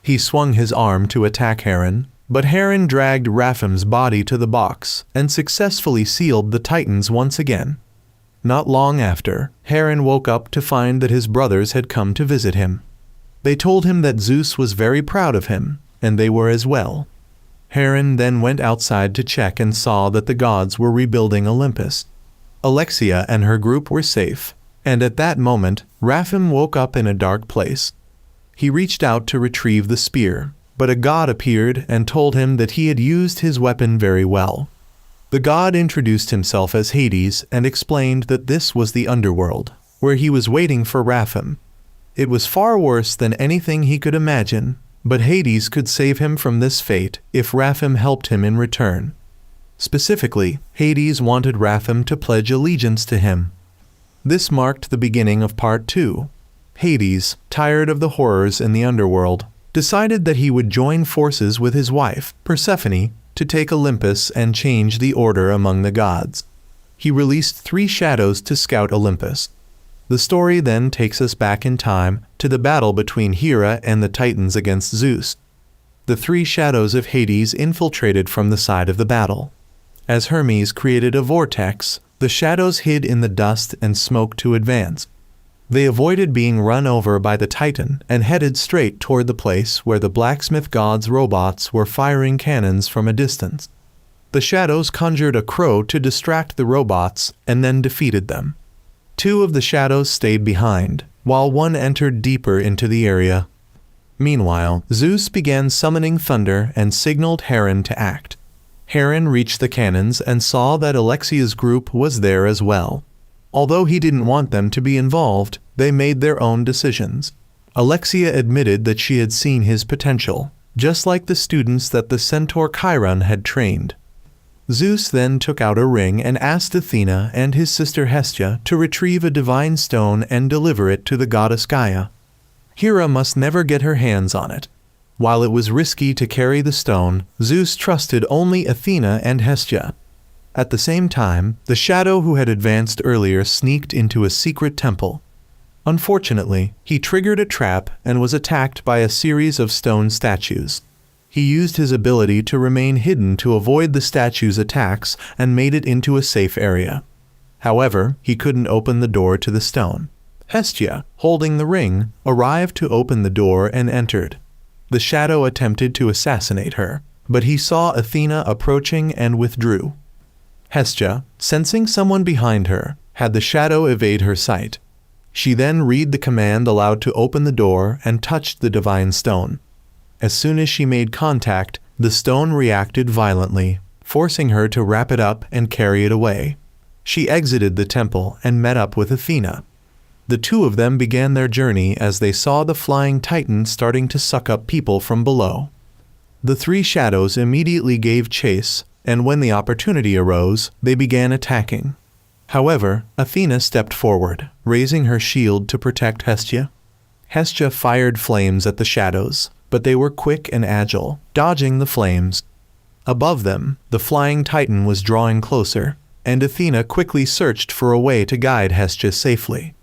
He swung his arm to attack Heron, but Heron dragged Rapham's body to the box and successfully sealed the Titans once again. Not long after, Heron woke up to find that his brothers had come to visit him. They told him that Zeus was very proud of him, and they were as well. Heron then went outside to check and saw that the gods were rebuilding Olympus. Alexia and her group were safe, and at that moment, Raphim woke up in a dark place. He reached out to retrieve the spear, but a god appeared and told him that he had used his weapon very well. The god introduced himself as Hades and explained that this was the underworld, where he was waiting for Raphim. It was far worse than anything he could imagine, but Hades could save him from this fate if Raphim helped him in return. Specifically, Hades wanted Raphim to pledge allegiance to him. This marked the beginning of Part 2. Hades, tired of the horrors in the underworld, decided that he would join forces with his wife, Persephone, to take Olympus and change the order among the gods. He released 3 shadows to scout Olympus. The story then takes us back in time to the battle between Hera and the Titans against Zeus. The 3 shadows of Hades infiltrated from the side of the battle. As Hermes created a vortex, the shadows hid in the dust and smoke to advance. They avoided being run over by the Titan and headed straight toward the place where the blacksmith god's robots were firing cannons from a distance. The shadows conjured a crow to distract the robots and then defeated them. 2 of the shadows stayed behind, while 1 entered deeper into the area. Meanwhile, Zeus began summoning thunder and signaled Heron to act. Heron reached the cannons and saw that Alexia's group was there as well. Although he didn't want them to be involved, they made their own decisions. Alexia admitted that she had seen his potential, just like the students that the centaur Chiron had trained. Zeus then took out a ring and asked Athena and his sister Hestia to retrieve a divine stone and deliver it to the goddess Gaia. Hera must never get her hands on it. While it was risky to carry the stone, Zeus trusted only Athena and Hestia. At the same time, the shadow who had advanced earlier sneaked into a secret temple. Unfortunately, he triggered a trap and was attacked by a series of stone statues. He used his ability to remain hidden to avoid the statues' attacks and made it into a safe area. However, he couldn't open the door to the stone. Hestia, holding the ring, arrived to open the door and entered. The shadow attempted to assassinate her, but he saw Athena approaching and withdrew. Hestia, sensing someone behind her, had the shadow evade her sight. She then read the command aloud to open the door and touched the divine stone. As soon as she made contact, the stone reacted violently, forcing her to wrap it up and carry it away. She exited the temple and met up with Athena. The 2 of them began their journey as they saw the flying titan starting to suck up people from below. The 3 shadows immediately gave chase, and when the opportunity arose, they began attacking. However, Athena stepped forward, raising her shield to protect Hestia. Hestia fired flames at the shadows, but they were quick and agile, dodging the flames. Above them, the flying titan was drawing closer, and Athena quickly searched for a way to guide Hestia safely.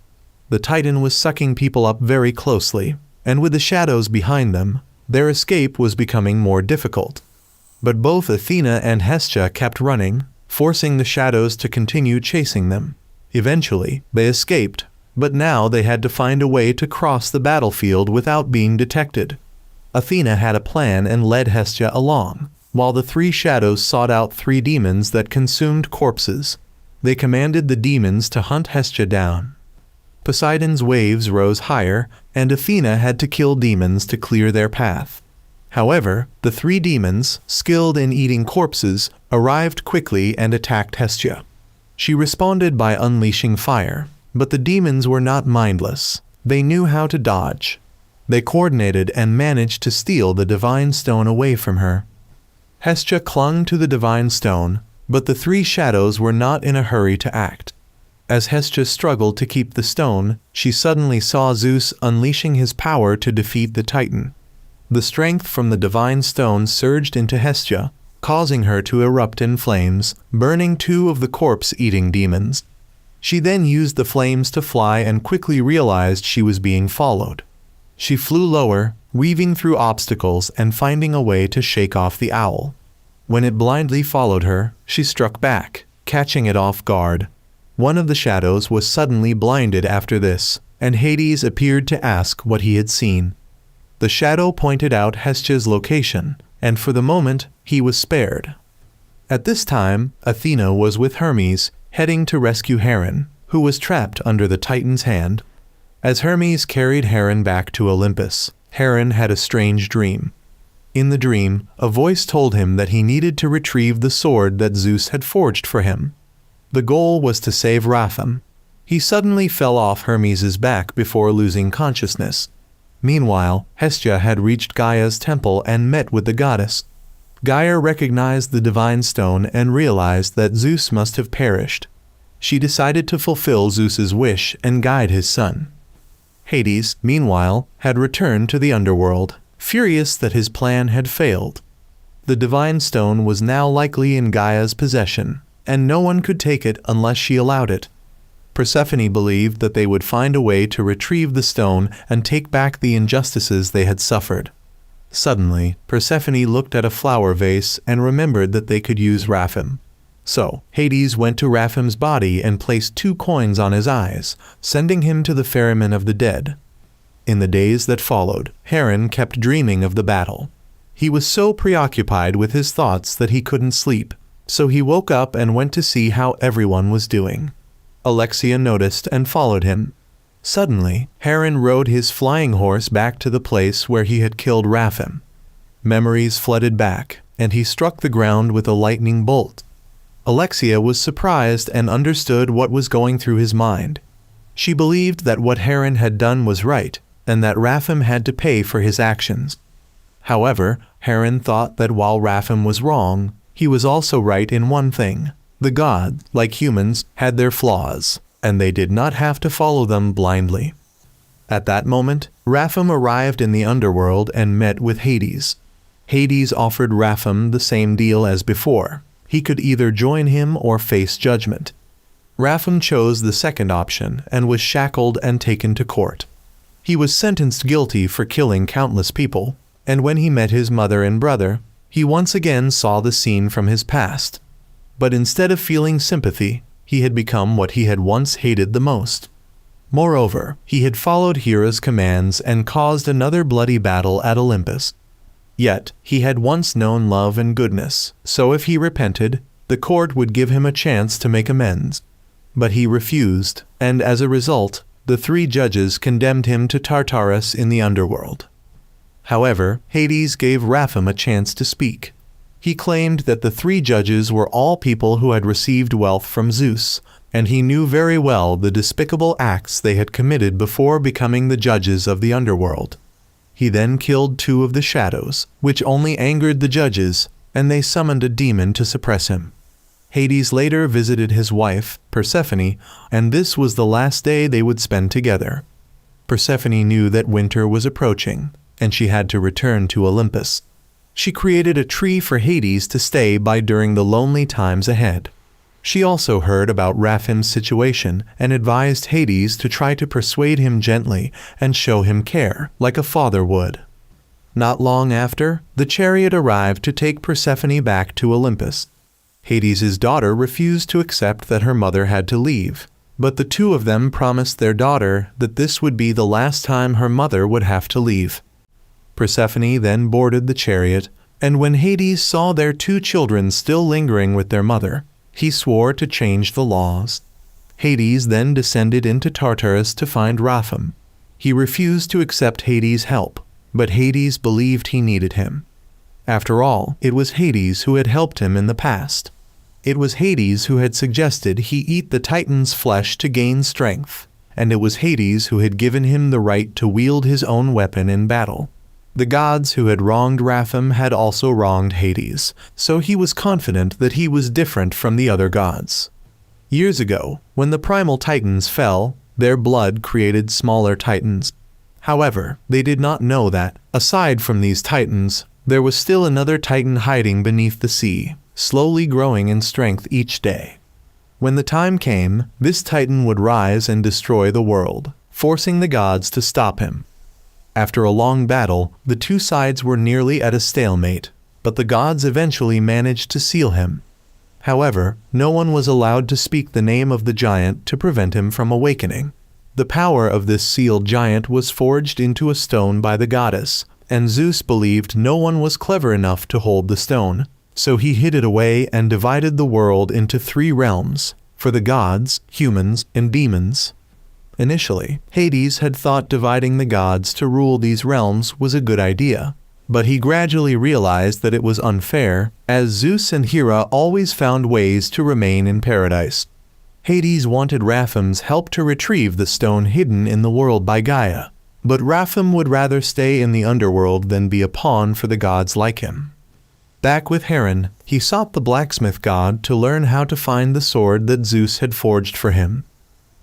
The titan was sucking people up very closely, and with the shadows behind them, their escape was becoming more difficult. But both Athena and Hestia kept running, forcing the shadows to continue chasing them. Eventually, they escaped, but now they had to find a way to cross the battlefield without being detected. Athena had a plan and led Hestia along, while the 3 shadows sought out 3 demons that consumed corpses. They commanded the demons to hunt Hestia down. Poseidon's waves rose higher, and Athena had to kill demons to clear their path. However, the 3 demons, skilled in eating corpses, arrived quickly and attacked Hestia. She responded by unleashing fire, but the demons were not mindless. They knew how to dodge. They coordinated and managed to steal the divine stone away from her. Hestia clung to the divine stone, but the 3 shadows were not in a hurry to act. As Hestia struggled to keep the stone, she suddenly saw Zeus unleashing his power to defeat the Titan. The strength from the divine stone surged into Hestia, causing her to erupt in flames, burning 2 of the corpse-eating demons. She then used the flames to fly and quickly realized she was being followed. She flew lower, weaving through obstacles and finding a way to shake off the owl. When it blindly followed her, she struck back, catching it off guard. One of the shadows was suddenly blinded after this, and Hades appeared to ask what he had seen. The shadow pointed out Hestia's location, and for the moment, he was spared. At this time, Athena was with Hermes, heading to rescue Heren, who was trapped under the Titan's hand. As Hermes carried Heren back to Olympus, Heren had a strange dream. In the dream, a voice told him that he needed to retrieve the sword that Zeus had forged for him. The goal was to save Rapham. He suddenly fell off Hermes's back before losing consciousness. Meanwhile, Hestia had reached Gaia's temple and met with the goddess. Gaia recognized the divine stone and realized that Zeus must have perished. She decided to fulfill Zeus's wish and guide his son. Hades, meanwhile, had returned to the underworld, furious that his plan had failed. The divine stone was now likely in Gaia's possession, and no one could take it unless she allowed it. Persephone believed that they would find a way to retrieve the stone and take back the injustices they had suffered. Suddenly, Persephone looked at a flower vase and remembered that they could use Rapham. So, Hades went to Rapham's body and placed 2 coins on his eyes, sending him to the ferryman of the dead. In the days that followed, Heren kept dreaming of the battle. He was so preoccupied with his thoughts that he couldn't sleep, so he woke up and went to see how everyone was doing. Alexia noticed and followed him. Suddenly, Heren rode his flying horse back to the place where he had killed Rapham. Memories flooded back, and he struck the ground with a lightning bolt. Alexia was surprised and understood what was going through his mind. She believed that what Heren had done was right, and that Rapham had to pay for his actions. However, Heren thought that while Rapham was wrong, he was also right in one thing. The gods, like humans, had their flaws, and they did not have to follow them blindly. At that moment, Rapham arrived in the underworld and met with Hades. Hades offered Rapham the same deal as before. He could either join him or face judgment. Rapham chose the second option and was shackled and taken to court. He was sentenced guilty for killing countless people, and when he met his mother and brother, he once again saw the scene from his past. But instead of feeling sympathy, he had become what he had once hated the most. Moreover, he had followed Hera's commands and caused another bloody battle at Olympus. Yet, he had once known love and goodness, so if he repented, the court would give him a chance to make amends. But he refused, and as a result, the 3 judges condemned him to Tartarus in the underworld. However, Hades gave Rapham a chance to speak. He claimed that the 3 judges were all people who had received wealth from Zeus, and he knew very well the despicable acts they had committed before becoming the judges of the underworld. He then killed 2 of the shadows, which only angered the judges, and they summoned a demon to suppress him. Hades later visited his wife, Persephone, and this was the last day they would spend together. Persephone knew that winter was approaching, and she had to return to Olympus. She created a tree for Hades to stay by during the lonely times ahead. She also heard about Rapham's situation and advised Hades to try to persuade him gently and show him care, like a father would. Not long after, the chariot arrived to take Persephone back to Olympus. Hades' daughter refused to accept that her mother had to leave, but the 2 of them promised their daughter that this would be the last time her mother would have to leave. Persephone then boarded the chariot, and when Hades saw their 2 children still lingering with their mother, he swore to change the laws. Hades then descended into Tartarus to find Rapham. He refused to accept Hades' help, but Hades believed he needed him. After all, it was Hades who had helped him in the past. It was Hades who had suggested he eat the Titan's flesh to gain strength, and it was Hades who had given him the right to wield his own weapon in battle. The gods who had wronged Rapham had also wronged Hades, so he was confident that he was different from the other gods. Years ago, when the primal titans fell, their blood created smaller titans. However, they did not know that, aside from these titans, there was still another titan hiding beneath the sea, slowly growing in strength each day. When the time came, this titan would rise and destroy the world, forcing the gods to stop him. After a long battle, the 2 sides were nearly at a stalemate, but the gods eventually managed to seal him. However, no one was allowed to speak the name of the giant to prevent him from awakening. The power of this sealed giant was forged into a stone by the goddess, and Zeus believed no one was clever enough to hold the stone, so he hid it away and divided the world into 3 realms, for the gods, humans, and demons. Initially, Hades had thought dividing the gods to rule these realms was a good idea, but he gradually realized that it was unfair, as Zeus and Hera always found ways to remain in paradise. Hades wanted Raphim's help to retrieve the stone hidden in the world by Gaia, but Raphim would rather stay in the underworld than be a pawn for the gods like him. Back with Heron, he sought the blacksmith god to learn how to find the sword that Zeus had forged for him.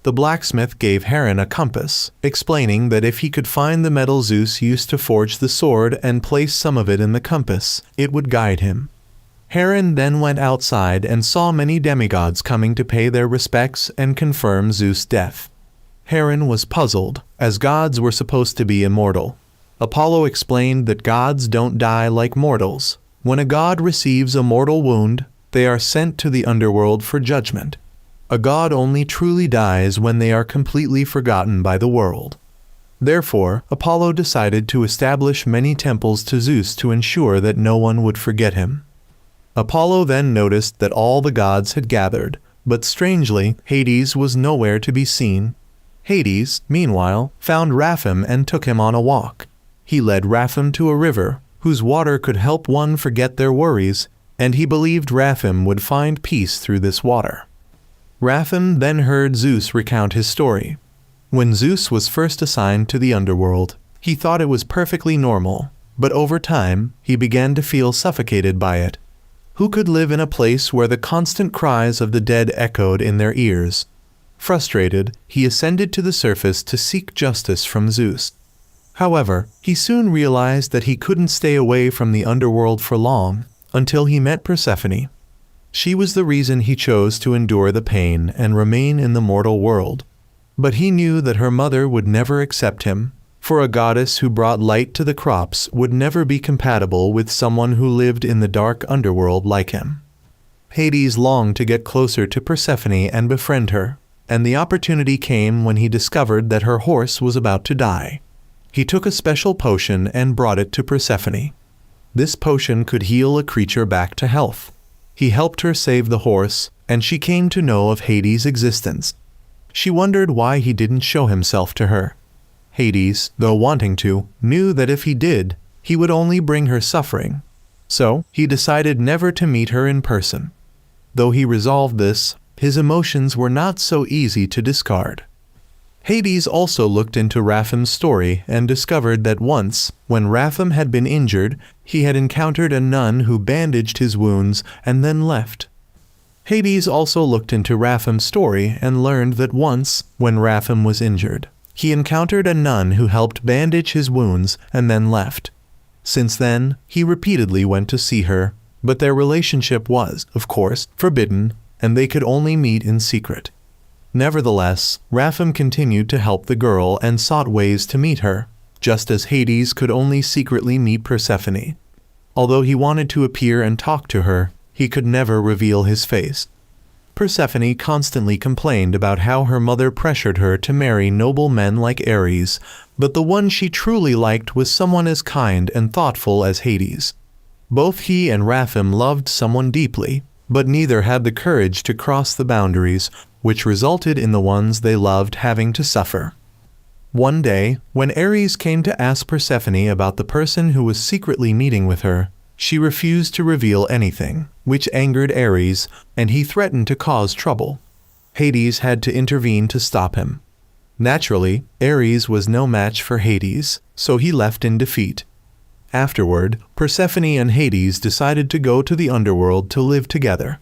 The blacksmith gave Heron a compass, explaining that if he could find the metal Zeus used to forge the sword and place some of it in the compass, it would guide him. Heron then went outside and saw many demigods coming to pay their respects and confirm Zeus' death. Heron was puzzled, as gods were supposed to be immortal. Apollo explained that gods don't die like mortals. When a god receives a mortal wound, they are sent to the underworld for judgment. A god only truly dies when they are completely forgotten by the world. Therefore, Apollo decided to establish many temples to Zeus to ensure that no one would forget him. Apollo then noticed that all the gods had gathered, but strangely, Hades was nowhere to be seen. Hades, meanwhile, found Raphim and took him on a walk. He led Raphim to a river, whose water could help one forget their worries, and he believed Raphim would find peace through this water. Raphim then heard Zeus recount his story. When Zeus was first assigned to the underworld, he thought it was perfectly normal, but over time, he began to feel suffocated by it. Who could live in a place where the constant cries of the dead echoed in their ears? Frustrated, he ascended to the surface to seek justice from Zeus. However, he soon realized that he couldn't stay away from the underworld for long, until he met Persephone. She was the reason he chose to endure the pain and remain in the mortal world. But he knew that her mother would never accept him, for a goddess who brought light to the crops would never be compatible with someone who lived in the dark underworld like him. Hades longed to get closer to Persephone and befriend her, and the opportunity came when he discovered that her horse was about to die. He took a special potion and brought it to Persephone. This potion could heal a creature back to health. He helped her save the horse, and she came to know of Hades' existence. She wondered why he didn't show himself to her. Hades, though wanting to, knew that if he did, he would only bring her suffering. So, he decided never to meet her in person. Though he resolved this, his emotions were not so easy to discard. Hades also looked into Raphim's story and discovered that once, when Raphim had been injured, he had encountered a nun who bandaged his wounds and then left. Hades also looked into Raphim's story and learned that once, when Raphim was injured, he encountered a nun who helped bandage his wounds and then left. Since then, he repeatedly went to see her, but their relationship was, of course, forbidden, and they could only meet in secret. Nevertheless, Raphim continued to help the girl and sought ways to meet her, just as Hades could only secretly meet Persephone. Although he wanted to appear and talk to her, he could never reveal his face. Persephone constantly complained about how her mother pressured her to marry noble men like Ares, but the one she truly liked was someone as kind and thoughtful as Hades. Both he and Raphim loved someone deeply, but neither had the courage to cross the boundaries, which resulted in the ones they loved having to suffer. One day, when Ares came to ask Persephone about the person who was secretly meeting with her, she refused to reveal anything, which angered Ares, and he threatened to cause trouble. Hades had to intervene to stop him. Naturally, Ares was no match for Hades, so he left in defeat. Afterward, Persephone and Hades decided to go to the underworld to live together.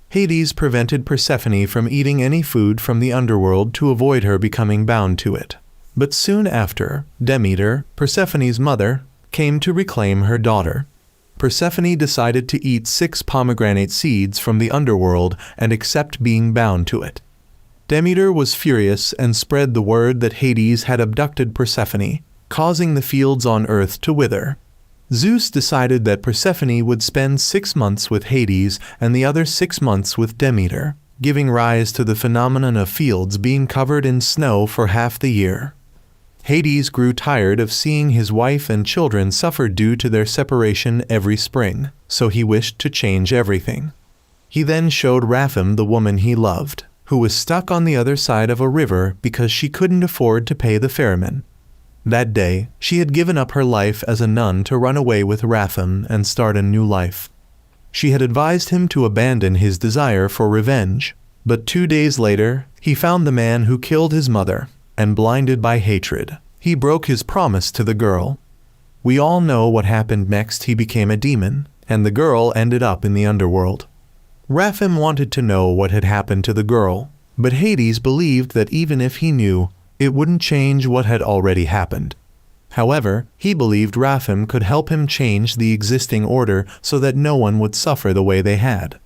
Hades prevented Persephone from eating any food from the underworld to avoid her becoming bound to it. But soon after, Demeter, Persephone's mother, came to reclaim her daughter. Persephone decided to eat 6 pomegranate seeds from the underworld and accept being bound to it. Demeter was furious and spread the word that Hades had abducted Persephone, causing the fields on earth to wither. Zeus decided that Persephone would spend 6 months with Hades and the other 6 months with Demeter, giving rise to the phenomenon of fields being covered in snow for half the year. Hades grew tired of seeing his wife and children suffer due to their separation every spring, so he wished to change everything. He then showed Raphim the woman he loved, who was stuck on the other side of a river because she couldn't afford to pay the ferryman. That day, she had given up her life as a nun to run away with Raphim and start a new life. She had advised him to abandon his desire for revenge, but 2 days later, he found the man who killed his mother, and blinded by hatred, he broke his promise to the girl. We all know what happened next. He became a demon, and the girl ended up in the underworld. Raphim wanted to know what had happened to the girl, but Hades believed that even if he knew, it wouldn't change what had already happened. However, he believed Raphim could help him change the existing order so that no one would suffer the way they had.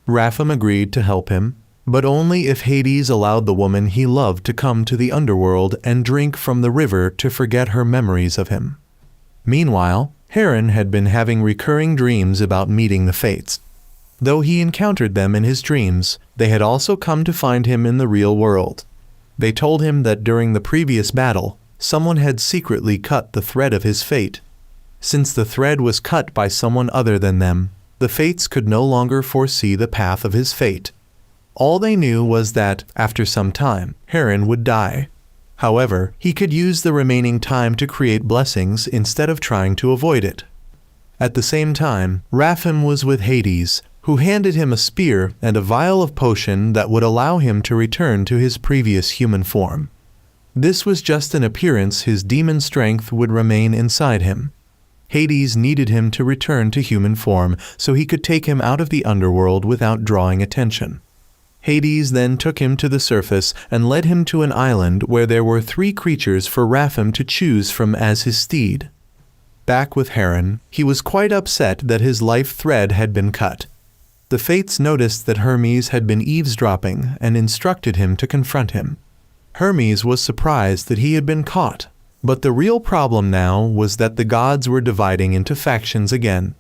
Raphim agreed to help him, but only if Hades allowed the woman he loved to come to the underworld and drink from the river to forget her memories of him. Meanwhile, Heron had been having recurring dreams about meeting the Fates. Though he encountered them in his dreams, they had also come to find him in the real world. They told him that during the previous battle, someone had secretly cut the thread of his fate. Since the thread was cut by someone other than them, the Fates could no longer foresee the path of his fate. All they knew was that, after some time, Heron would die. However, he could use the remaining time to create blessings instead of trying to avoid it. At the same time, Raphim was with Hades, who handed him a spear and a vial of potion that would allow him to return to his previous human form. This was just an appearance. His demon strength would remain inside him. Hades needed him to return to human form so he could take him out of the underworld without drawing attention. Hades then took him to the surface and led him to an island where there were 3 creatures for Raphim to choose from as his steed. Back with Heron, he was quite upset that his life thread had been cut. The Fates noticed that Hermes had been eavesdropping and instructed him to confront him. Hermes was surprised that he had been caught, but the real problem now was that the gods were dividing into factions again.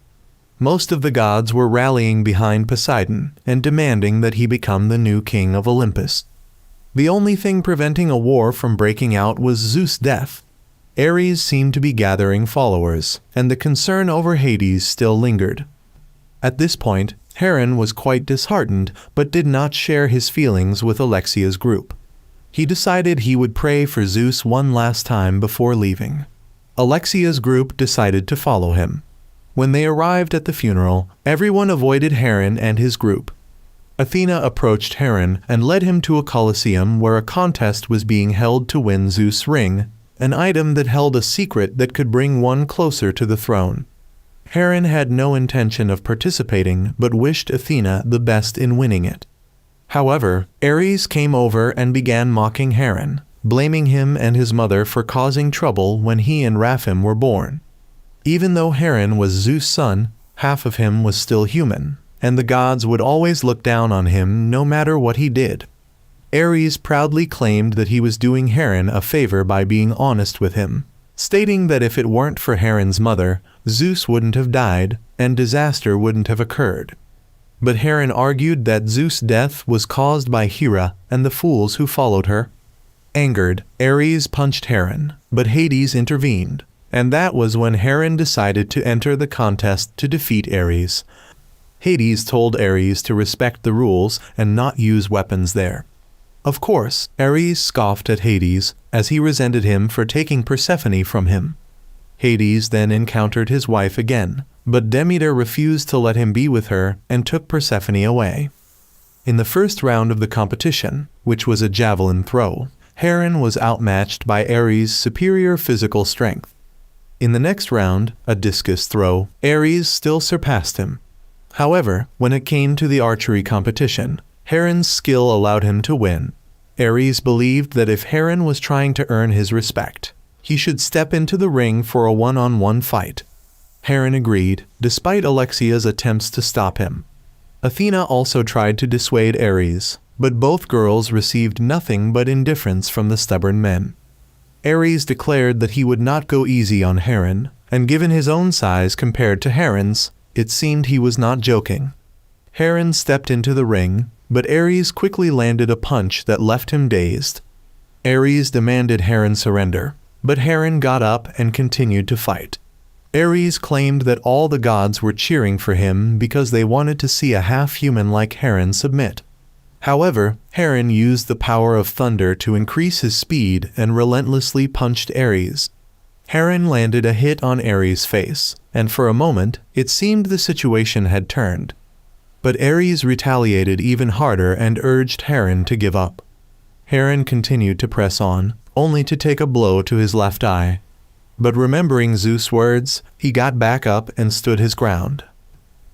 Most of the gods were rallying behind Poseidon and demanding that he become the new king of Olympus. The only thing preventing a war from breaking out was Zeus' death. Ares seemed to be gathering followers, and the concern over Hades still lingered. At this point, Heron was quite disheartened but did not share his feelings with Alexia's group. He decided he would pray for Zeus one last time before leaving. Alexia's group decided to follow him. When they arrived at the funeral, everyone avoided Heron and his group. Athena approached Heron and led him to a Colosseum where a contest was being held to win Zeus' ring, an item that held a secret that could bring one closer to the throne. Heron had no intention of participating but wished Athena the best in winning it. However, Ares came over and began mocking Heron, blaming him and his mother for causing trouble when he and Raphim were born. Even though Heron was Zeus' son, half of him was still human, and the gods would always look down on him no matter what he did. Ares proudly claimed that he was doing Heron a favor by being honest with him, stating that if it weren't for Heron's mother, Zeus wouldn't have died, and disaster wouldn't have occurred. But Heron argued that Zeus' death was caused by Hera and the fools who followed her. Angered, Ares punched Heron, but Hades intervened, and that was when Heron decided to enter the contest to defeat Ares. Hades told Ares to respect the rules and not use weapons there. Of course, Ares scoffed at Hades, as he resented him for taking Persephone from him. Hades then encountered his wife again, but Demeter refused to let him be with her and took Persephone away. In the first round of the competition, which was a javelin throw, Heron was outmatched by Ares' superior physical strength. In the next round, a discus throw, Ares still surpassed him. However, when it came to the archery competition, Heron's skill allowed him to win. Ares believed that if Heron was trying to earn his respect, he should step into the ring for a one-on-one fight. Heron agreed, despite Alexia's attempts to stop him. Athena also tried to dissuade Ares, but both girls received nothing but indifference from the stubborn men. Ares declared that he would not go easy on Heron, and given his own size compared to Heron's, it seemed he was not joking. Heron stepped into the ring, but Ares quickly landed a punch that left him dazed. Ares demanded Heron surrender, but Heron got up and continued to fight. Ares claimed that all the gods were cheering for him because they wanted to see a half-human like Heron submit. However, Heron used the power of thunder to increase his speed and relentlessly punched Ares. Heron landed a hit on Ares' face, and for a moment, it seemed the situation had turned. But Ares retaliated even harder and urged Heron to give up. Heron continued to press on, only to take a blow to his left eye. But remembering Zeus' words, he got back up and stood his ground.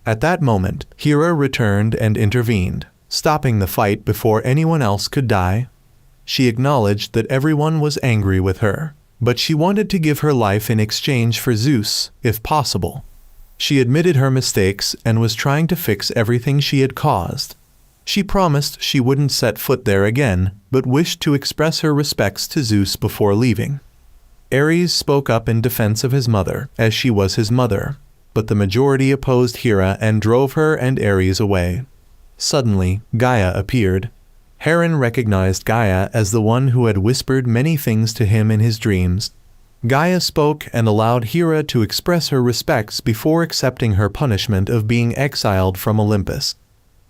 At that moment, Hera returned and intervened, stopping the fight before anyone else could die. She acknowledged that everyone was angry with her, but she wanted to give her life in exchange for Zeus, if possible. She admitted her mistakes and was trying to fix everything she had caused. She promised she wouldn't set foot there again, but wished to express her respects to Zeus before leaving. Ares spoke up in defense of his mother, as she was his mother, but the majority opposed Hera and drove her and Ares away. Suddenly, Gaia appeared. Heron recognized Gaia as the one who had whispered many things to him in his dreams. Gaia spoke and allowed Hera to express her respects before accepting her punishment of being exiled from Olympus.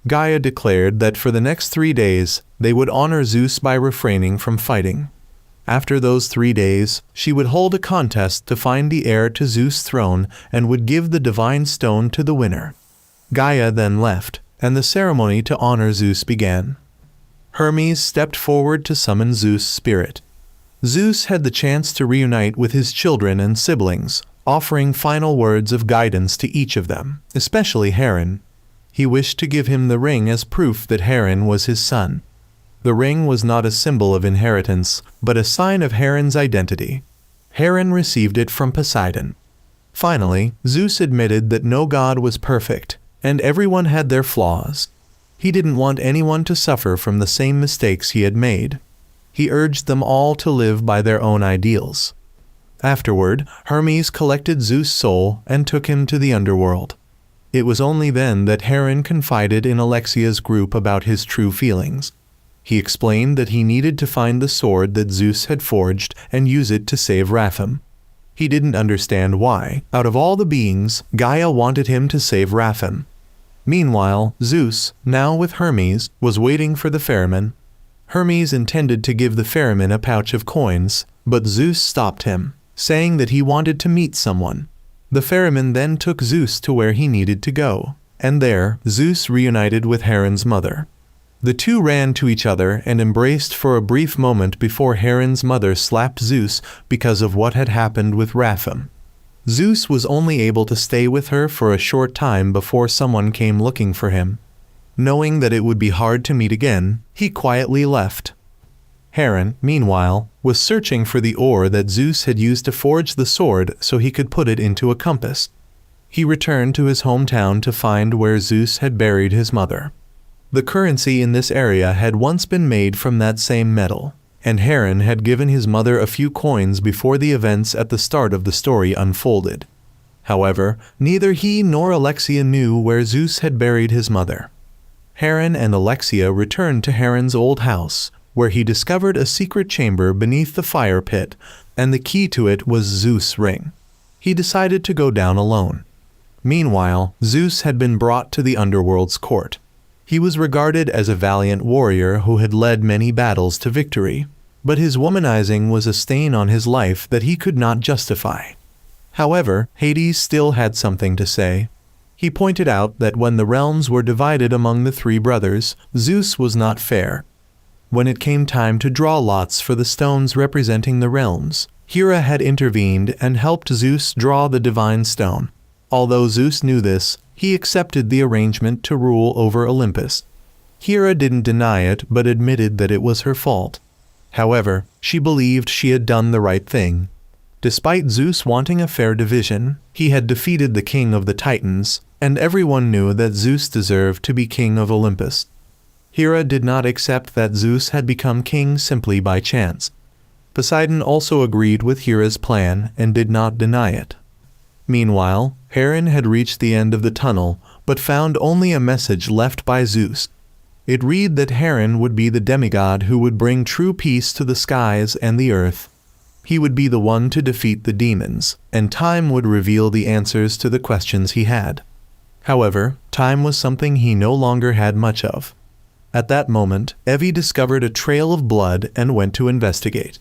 Gaia declared that for the next 3 days, they would honor Zeus by refraining from fighting. After those 3 days, she would hold a contest to find the heir to Zeus' throne and would give the divine stone to the winner. Gaia then left, and the ceremony to honor Zeus began. Hermes stepped forward to summon Zeus' spirit. Zeus had the chance to reunite with his children and siblings, offering final words of guidance to each of them, especially Heron. He wished to give him the ring as proof that Heron was his son. The ring was not a symbol of inheritance, but a sign of Heron's identity. Heron received it from Poseidon. Finally, Zeus admitted that no god was perfect, and everyone had their flaws. He didn't want anyone to suffer from the same mistakes he had made. He urged them all to live by their own ideals. Afterward, Hermes collected Zeus' soul and took him to the underworld. It was only then that Heron confided in Alexia's group about his true feelings. He explained that he needed to find the sword that Zeus had forged and use it to save Rapham. He didn't understand why, out of all the beings, Gaia wanted him to save Rapham. Meanwhile, Zeus, now with Hermes, was waiting for the ferryman. Hermes intended to give the ferryman a pouch of coins, but Zeus stopped him, saying that he wanted to meet someone. The ferryman then took Zeus to where he needed to go, and there, Zeus reunited with Heron's mother. The two ran to each other and embraced for a brief moment before Heron's mother slapped Zeus because of what had happened with Rapham. Zeus was only able to stay with her for a short time before someone came looking for him. Knowing that it would be hard to meet again, he quietly left. Heron, meanwhile, was searching for the ore that Zeus had used to forge the sword so he could put it into a compass. He returned to his hometown to find where Zeus had buried his mother. The currency in this area had once been made from that same metal, and Heron had given his mother a few coins before the events at the start of the story unfolded. However, neither he nor Alexia knew where Zeus had buried his mother. Heron and Alexia returned to Heron's old house, where he discovered a secret chamber beneath the fire pit, and the key to it was Zeus' ring. He decided to go down alone. Meanwhile, Zeus had been brought to the underworld's court. He was regarded as a valiant warrior who had led many battles to victory, but his womanizing was a stain on his life that he could not justify. However, Hades still had something to say. He pointed out that when the realms were divided among the 3 brothers, Zeus was not fair. When it came time to draw lots for the stones representing the realms, Hera had intervened and helped Zeus draw the divine stone. Although Zeus knew this, he accepted the arrangement to rule over Olympus. Hera didn't deny it but admitted that it was her fault. However, she believed she had done the right thing. Despite Zeus wanting a fair division, he had defeated the king of the Titans, and everyone knew that Zeus deserved to be king of Olympus. Hera did not accept that Zeus had become king simply by chance. Poseidon also agreed with Hera's plan and did not deny it. Meanwhile, Heron had reached the end of the tunnel, but found only a message left by Zeus. It read that Heron would be the demigod who would bring true peace to the skies and the earth. He would be the one to defeat the demons, and time would reveal the answers to the questions he had. However, time was something he no longer had much of. At that moment, Evie discovered a trail of blood and went to investigate.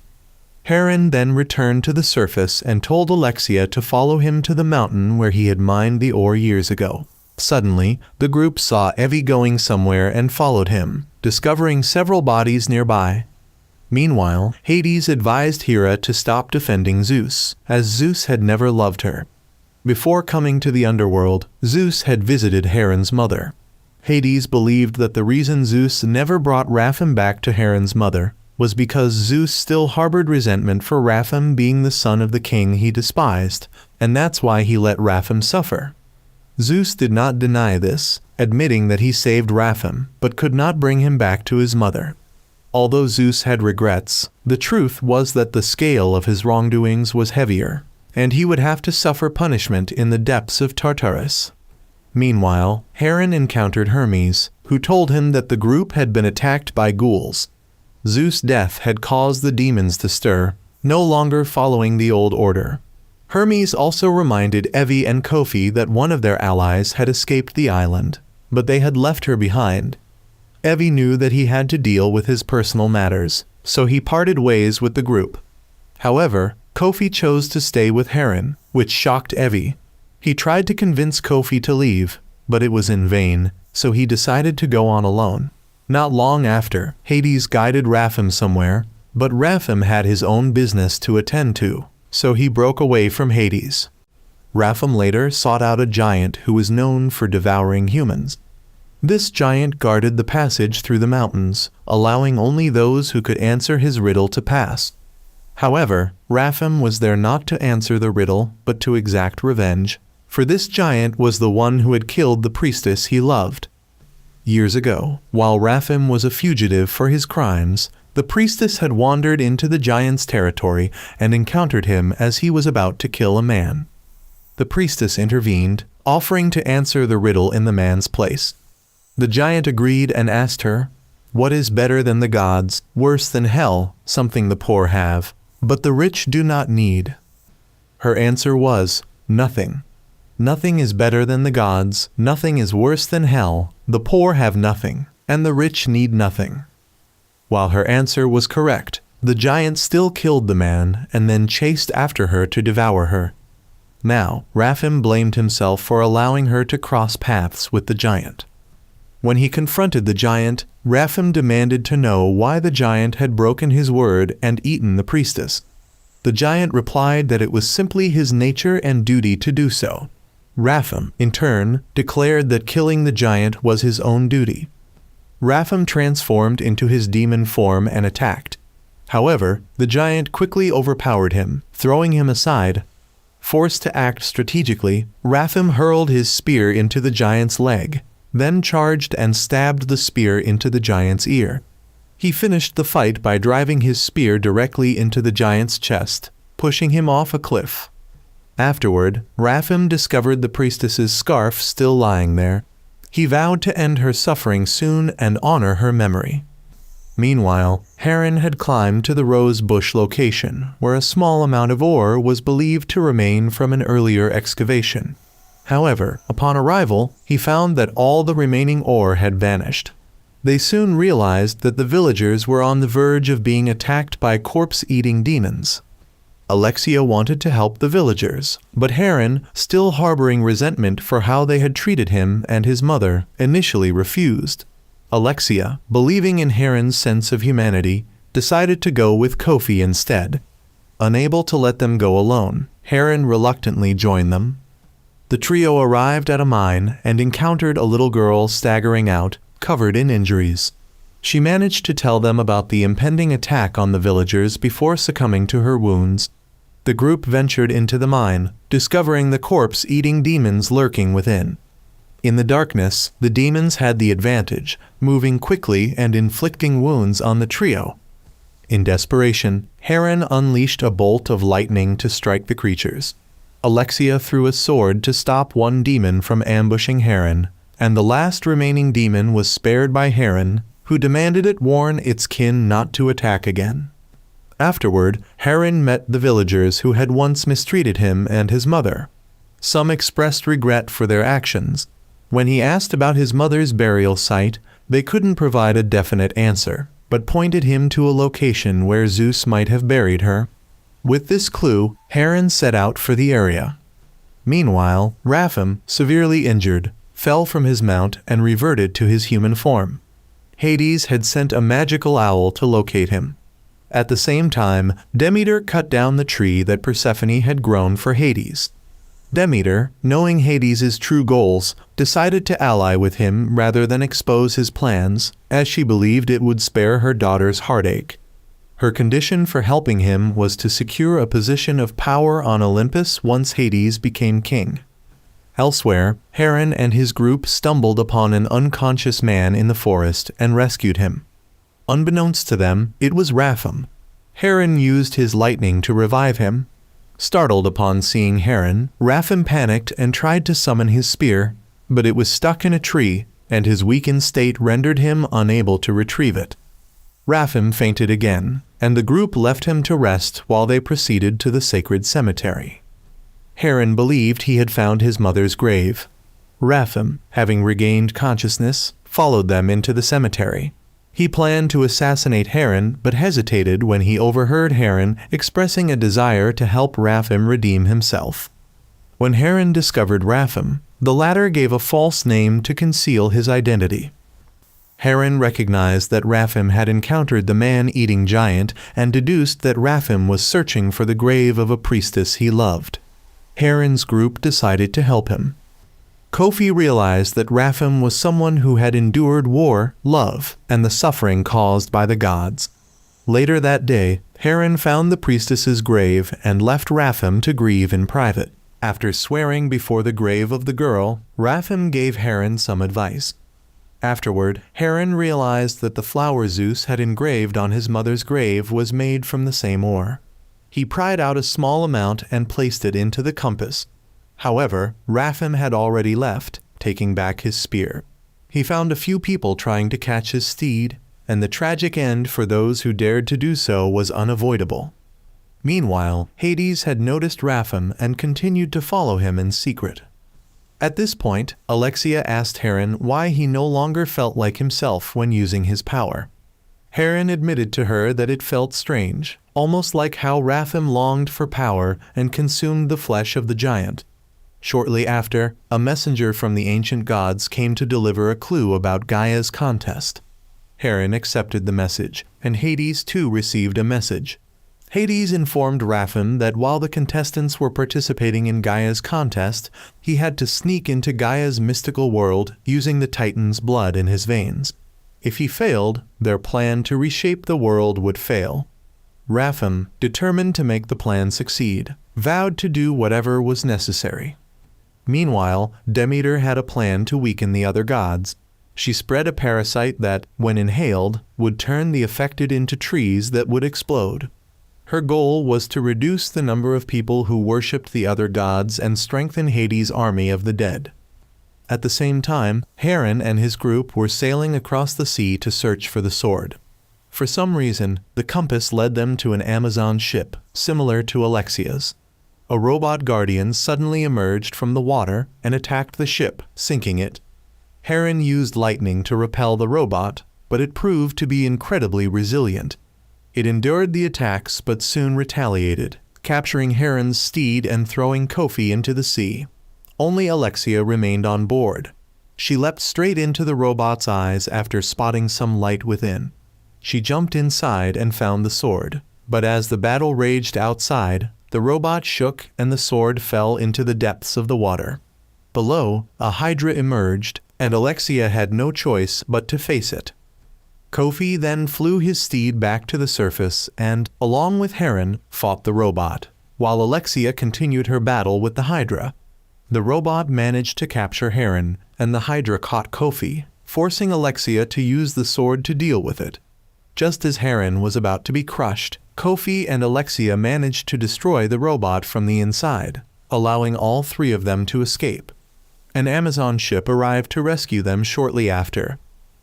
Heron then returned to the surface and told Alexia to follow him to the mountain where he had mined the ore years ago. Suddenly, the group saw Evie going somewhere and followed him, discovering several bodies nearby. Meanwhile, Hades advised Hera to stop defending Zeus, as Zeus had never loved her. Before coming to the underworld, Zeus had visited Heron's mother. Hades believed that the reason Zeus never brought Rapham back to Heron's mother was because Zeus still harbored resentment for Rapham being the son of the king he despised, and that's why he let Rapham suffer. Zeus did not deny this, admitting that he saved Rapham, but could not bring him back to his mother. Although Zeus had regrets, the truth was that the scale of his wrongdoings was heavier, and he would have to suffer punishment in the depths of Tartarus. Meanwhile, Heron encountered Hermes, who told him that the group had been attacked by ghouls. Zeus' death had caused the demons to stir, no longer following the old order. Hermes also reminded Evie and Kofi that one of their allies had escaped the island, but they had left her behind. Evie knew that he had to deal with his personal matters, so he parted ways with the group. However, Kofi chose to stay with Heron, which shocked Evie. He tried to convince Kofi to leave, but it was in vain, so he decided to go on alone. Not long after, Hades guided Rapham somewhere, but Rapham had his own business to attend to, so he broke away from Hades. Rapham later sought out a giant who was known for devouring humans. This giant guarded the passage through the mountains, allowing only those who could answer his riddle to pass. However, Rapham was there not to answer the riddle, but to exact revenge, for this giant was the one who had killed the priestess he loved. Years ago, while Rapham was a fugitive for his crimes, the priestess had wandered into the giant's territory and encountered him as he was about to kill a man. The priestess intervened, offering to answer the riddle in the man's place. The giant agreed and asked her, "What is better than the gods, worse than hell, something the poor have, but the rich do not need?" Her answer was, "Nothing. Nothing is better than the gods, nothing is worse than hell, the poor have nothing, and the rich need nothing." While her answer was correct, the giant still killed the man and then chased after her to devour her. Now, Rapham blamed himself for allowing her to cross paths with the giant. When he confronted the giant, Rapham demanded to know why the giant had broken his word and eaten the priestess. The giant replied that it was simply his nature and duty to do so. Rapham, in turn, declared that killing the giant was his own duty. Rapham transformed into his demon form and attacked. However, the giant quickly overpowered him, throwing him aside. Forced to act strategically, Rapham hurled his spear into the giant's leg, then charged and stabbed the spear into the giant's ear. He finished the fight by driving his spear directly into the giant's chest, pushing him off a cliff. Afterward, Rapham discovered the priestess's scarf still lying there. He vowed to end her suffering soon and honor her memory. Meanwhile, Heron had climbed to the rose bush location, where a small amount of ore was believed to remain from an earlier excavation. However, upon arrival, he found that all the remaining ore had vanished. They soon realized that the villagers were on the verge of being attacked by corpse-eating demons. Alexia wanted to help the villagers, but Heron, still harboring resentment for how they had treated him and his mother, initially refused. Alexia, believing in Heron's sense of humanity, decided to go with Kofi instead. Unable to let them go alone, Heron reluctantly joined them. The trio arrived at a mine and encountered a little girl staggering out, covered in injuries. She managed to tell them about the impending attack on the villagers before succumbing to her wounds. The group ventured into the mine, discovering the corpse-eating demons lurking within. In the darkness, the demons had the advantage, moving quickly and inflicting wounds on the trio. In desperation, Heron unleashed a bolt of lightning to strike the creatures. Alexia threw a sword to stop one demon from ambushing Heron, and the last remaining demon was spared by Heron who demanded it warn its kin not to attack again. Afterward, Heron met the villagers who had once mistreated him and his mother. Some expressed regret for their actions. When he asked about his mother's burial site, they couldn't provide a definite answer, but pointed him to a location where Zeus might have buried her. With this clue, Heron set out for the area. Meanwhile, Rapham, severely injured, fell from his mount and reverted to his human form. Hades had sent a magical owl to locate him. At the same time, Demeter cut down the tree that Persephone had grown for Hades. Demeter, knowing Hades' true goals, decided to ally with him rather than expose his plans, as she believed it would spare her daughter's heartache. Her condition for helping him was to secure a position of power on Olympus once Hades became king. Elsewhere, Heron and his group stumbled upon an unconscious man in the forest and rescued him. Unbeknownst to them, it was Rapham. Heron used his lightning to revive him. Startled upon seeing Heron, Rapham panicked and tried to summon his spear, but it was stuck in a tree, and his weakened state rendered him unable to retrieve it. Rapham fainted again, and the group left him to rest while they proceeded to the sacred cemetery. Heron believed he had found his mother's grave. Rapham, having regained consciousness, followed them into the cemetery. He planned to assassinate Heron, but hesitated when he overheard Heron expressing a desire to help Rapham redeem himself. When Heron discovered Rapham, the latter gave a false name to conceal his identity. Heron recognized that Rapham had encountered the man-eating giant and deduced that Rapham was searching for the grave of a priestess he loved. Heron's group decided to help him. Kofi realized that Rapham was someone who had endured war, love, and the suffering caused by the gods. Later that day, Heron found the priestess's grave and left Rapham to grieve in private. After swearing before the grave of the girl, Rapham gave Heron some advice. Afterward, Heron realized that the flower Zeus had engraved on his mother's grave was made from the same ore. He pried out a small amount and placed it into the compass. However, Rapham had already left, taking back his spear. He found a few people trying to catch his steed, and the tragic end for those who dared to do so was unavoidable. Meanwhile, Hades had noticed Rapham and continued to follow him in secret. At this point, Alexia asked Heron why he no longer felt like himself when using his power. Heron admitted to her that it felt strange, almost like how Rapham longed for power and consumed the flesh of the giant. Shortly after, a messenger from the ancient gods came to deliver a clue about Gaia's contest. Heron accepted the message, and Hades too received a message. Hades informed Rapham that while the contestants were participating in Gaia's contest, he had to sneak into Gaia's mystical world using the Titan's blood in his veins. If he failed, their plan to reshape the world would fail. Rapham, determined to make the plan succeed, vowed to do whatever was necessary. Meanwhile, Demeter had a plan to weaken the other gods. She spread a parasite that, when inhaled, would turn the affected into trees that would explode. Her goal was to reduce the number of people who worshipped the other gods and strengthen Hades' army of the dead. At the same time, Heron and his group were sailing across the sea to search for the sword. For some reason, the compass led them to an Amazon ship, similar to Alexia's. A robot guardian suddenly emerged from the water and attacked the ship, sinking it. Heron used lightning to repel the robot, but it proved to be incredibly resilient. It endured the attacks but soon retaliated, capturing Heron's steed and throwing Kofi into the sea. Only Alexia remained on board. She leapt straight into the robot's eyes after spotting some light within. She jumped inside and found the sword, but as the battle raged outside, the robot shook and the sword fell into the depths of the water. Below, a hydra emerged, and Alexia had no choice but to face it. Kofi then flew his steed back to the surface and, along with Heron, fought the robot, while Alexia continued her battle with the hydra. The robot managed to capture Heron, and the hydra caught Kofi, forcing Alexia to use the sword to deal with it. Just as Heron was about to be crushed, Kofi and Alexia managed to destroy the robot from the inside, allowing all three of them to escape. An Amazon ship arrived to rescue them shortly after.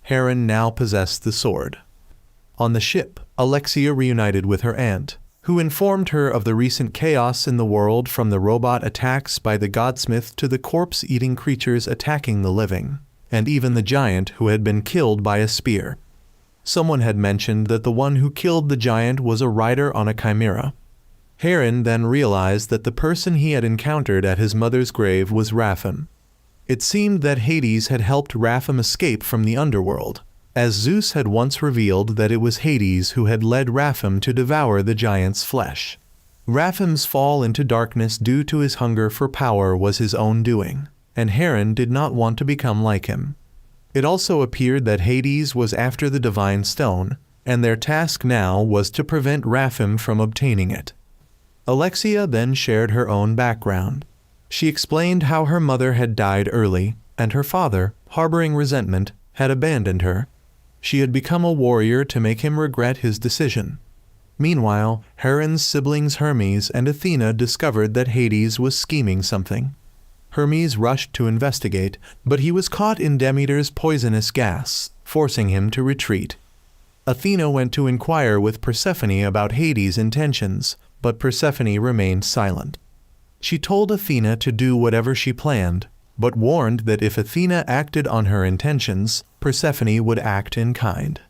Heron now possessed the sword. On the ship, Alexia reunited with her aunt, who informed her of the recent chaos in the world, from the robot attacks by the Godsmith to the corpse-eating creatures attacking the living, and even the giant who had been killed by a spear. Someone had mentioned that the one who killed the giant was a rider on a chimera. Heron then realized that the person he had encountered at his mother's grave was Rapham. It seemed that Hades had helped Rapham escape from the underworld, as Zeus had once revealed that it was Hades who had led Rapham to devour the giant's flesh. Rapham's fall into darkness due to his hunger for power was his own doing, and Heron did not want to become like him. It also appeared that Hades was after the divine stone, and their task now was to prevent Rapham from obtaining it. Alexia then shared her own background. She explained how her mother had died early, and her father, harboring resentment, had abandoned her. She had become a warrior to make him regret his decision. Meanwhile, Heron's siblings Hermes and Athena discovered that Hades was scheming something. Hermes rushed to investigate, but he was caught in Demeter's poisonous gas, forcing him to retreat. Athena went to inquire with Persephone about Hades' intentions, but Persephone remained silent. She told Athena to do whatever she planned, but warned that if Athena acted on her intentions, Persephone would act in kind.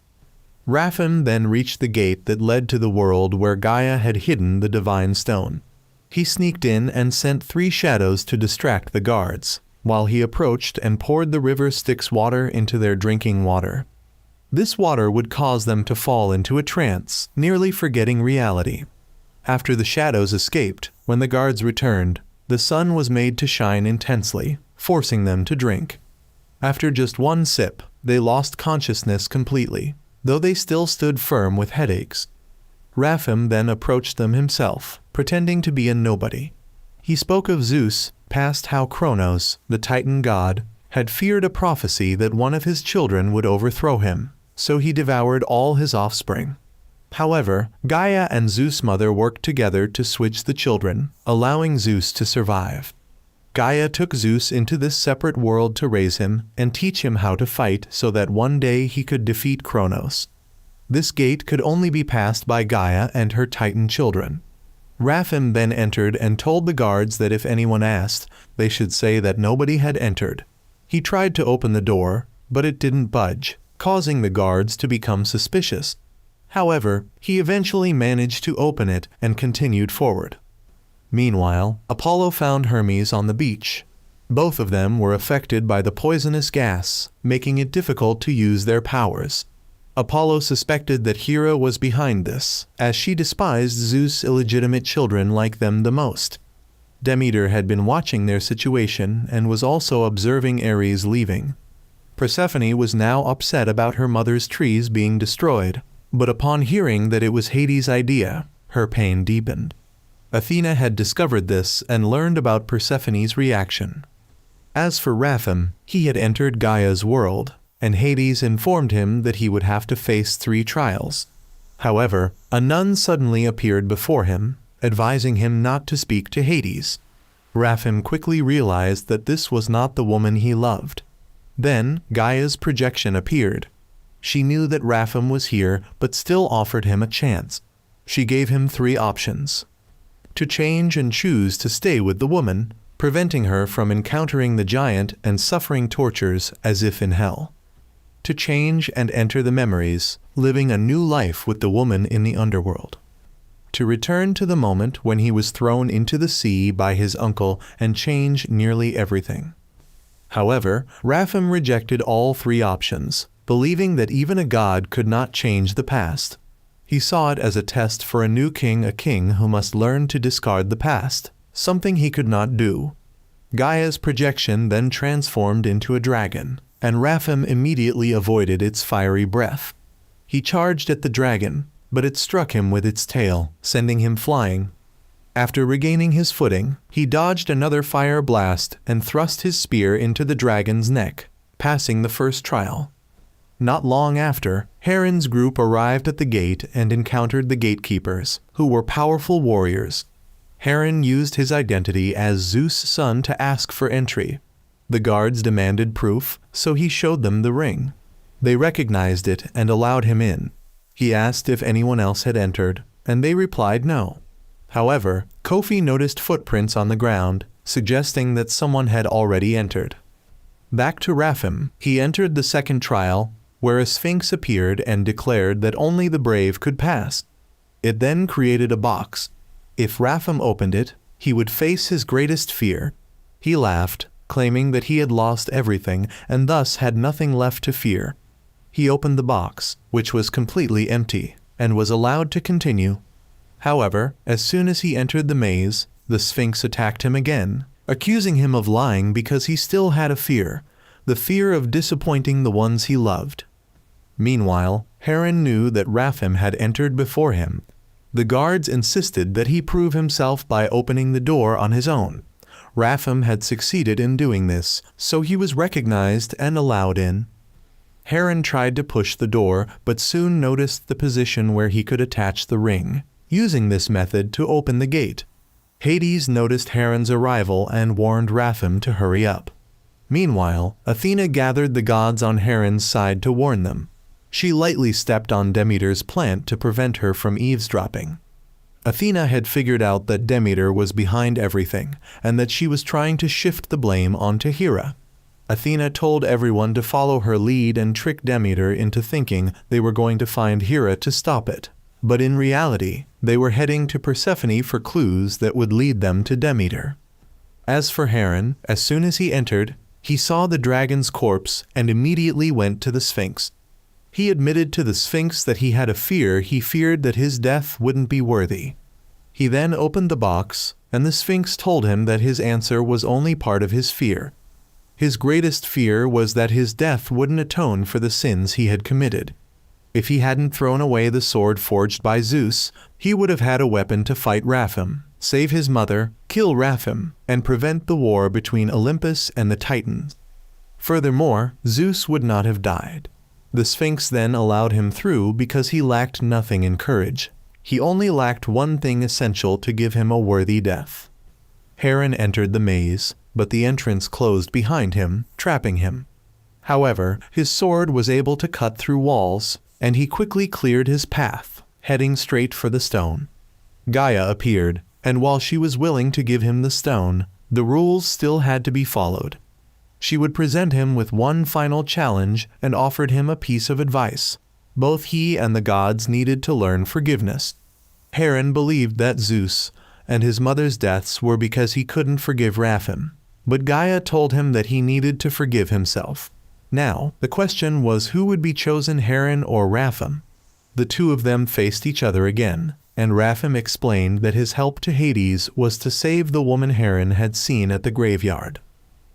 Rapham then reached the gate that led to the world where Gaia had hidden the divine stone. He sneaked in and sent 3 shadows to distract the guards, while he approached and poured the river Styx water into their drinking water. This water would cause them to fall into a trance, nearly forgetting reality. After the shadows escaped, when the guards returned, the sun was made to shine intensely, forcing them to drink. After just 1 sip, they lost consciousness completely, though they still stood firm with headaches. Rapham then approached them himself, pretending to be a nobody. He spoke of Zeus, past how Kronos, the Titan god, had feared a prophecy that one of his children would overthrow him, so he devoured all his offspring. However, Gaia and Zeus' mother worked together to switch the children, allowing Zeus to survive. Gaia took Zeus into this separate world to raise him and teach him how to fight so that one day he could defeat Kronos. This gate could only be passed by Gaia and her Titan children. Rapham then entered and told the guards that if anyone asked, they should say that nobody had entered. He tried to open the door, but it didn't budge, causing the guards to become suspicious. However, he eventually managed to open it and continued forward. Meanwhile, Apollo found Hermes on the beach. Both of them were affected by the poisonous gas, making it difficult to use their powers. Apollo suspected that Hera was behind this, as she despised Zeus' illegitimate children like them the most. Demeter had been watching their situation and was also observing Ares leaving. Persephone was now upset about her mother's trees being destroyed, but upon hearing that it was Hades' idea, her pain deepened. Athena had discovered this and learned about Persephone's reaction. As for Rapham, he had entered Gaia's world, and Hades informed him that he would have to face 3 trials. However, a nun suddenly appeared before him, advising him not to speak to Hades. Rapham quickly realized that this was not the woman he loved. Then, Gaia's projection appeared. She knew that Rapham was here, but still offered him a chance. She gave him 3 options: to change and choose to stay with the woman, preventing her from encountering the giant and suffering tortures as if in hell; to change and enter the memories, living a new life with the woman in the underworld; to return to the moment when he was thrown into the sea by his uncle and change nearly everything. However, Rapham rejected all 3 options, believing that even a god could not change the past. He saw it as a test for a new king, a king who must learn to discard the past, something he could not do. Gaia's projection then transformed into a dragon, and Rapham immediately avoided its fiery breath. He charged at the dragon, but it struck him with its tail, sending him flying. After regaining his footing, he dodged another fire blast and thrust his spear into the dragon's neck, passing the first trial. Not long after, Heron's group arrived at the gate and encountered the gatekeepers, who were powerful warriors. Heron used his identity as Zeus' son to ask for entry. The guards demanded proof, so he showed them the ring. They recognized it and allowed him in. He asked if anyone else had entered, and they replied no. However, Kofi noticed footprints on the ground, suggesting that someone had already entered. Back to Rafim, he entered the second trial, where a sphinx appeared and declared that only the brave could pass. It then created a box. If Rafim opened it, he would face his greatest fear. He laughed, claiming that he had lost everything and thus had nothing left to fear. He opened the box, which was completely empty, and was allowed to continue. However, as soon as he entered the maze, the Sphinx attacked him again, accusing him of lying because he still had a fear, the fear of disappointing the ones he loved. Meanwhile, Heron knew that Rafim had entered before him. The guards insisted that he prove himself by opening the door on his own. Rafim had succeeded in doing this, so he was recognized and allowed in. Heron tried to push the door, but soon noticed the position where he could attach the ring, using this method to open the gate. Hades noticed Heron's arrival and warned Rafim to hurry up. Meanwhile, Athena gathered the gods on Heron's side to warn them. She lightly stepped on Demeter's plant to prevent her from eavesdropping. Athena had figured out that Demeter was behind everything, and that she was trying to shift the blame onto Hera. Athena told everyone to follow her lead and trick Demeter into thinking they were going to find Hera to stop it. But in reality, they were heading to Persephone for clues that would lead them to Demeter. As for Heron, as soon as he entered, he saw the dragon's corpse and immediately went to the Sphinx. He admitted to the Sphinx that he had a fear he feared that his death wouldn't be worthy. He then opened the box, and the Sphinx told him that his answer was only part of his fear. His greatest fear was that his death wouldn't atone for the sins he had committed. If he hadn't thrown away the sword forged by Zeus, he would have had a weapon to fight Rafim, save his mother, kill Rafim, and prevent the war between Olympus and the Titans. Furthermore, Zeus would not have died. The Sphinx then allowed him through because he lacked nothing in courage. He only lacked one thing essential to give him a worthy death. Heron entered the maze, but the entrance closed behind him, trapping him. However, his sword was able to cut through walls, and he quickly cleared his path, heading straight for the stone. Gaia appeared, and while she was willing to give him the stone, the rules still had to be followed. She would present him with one final challenge and offered him a piece of advice. Both he and the gods needed to learn forgiveness. Heron believed that Zeus and his mother's deaths were because he couldn't forgive Rafim, but Gaia told him that he needed to forgive himself. Now, the question was who would be chosen, Heron or Rafim? The two of them faced each other again, and Rafim explained that his help to Hades was to save the woman Heron had seen at the graveyard.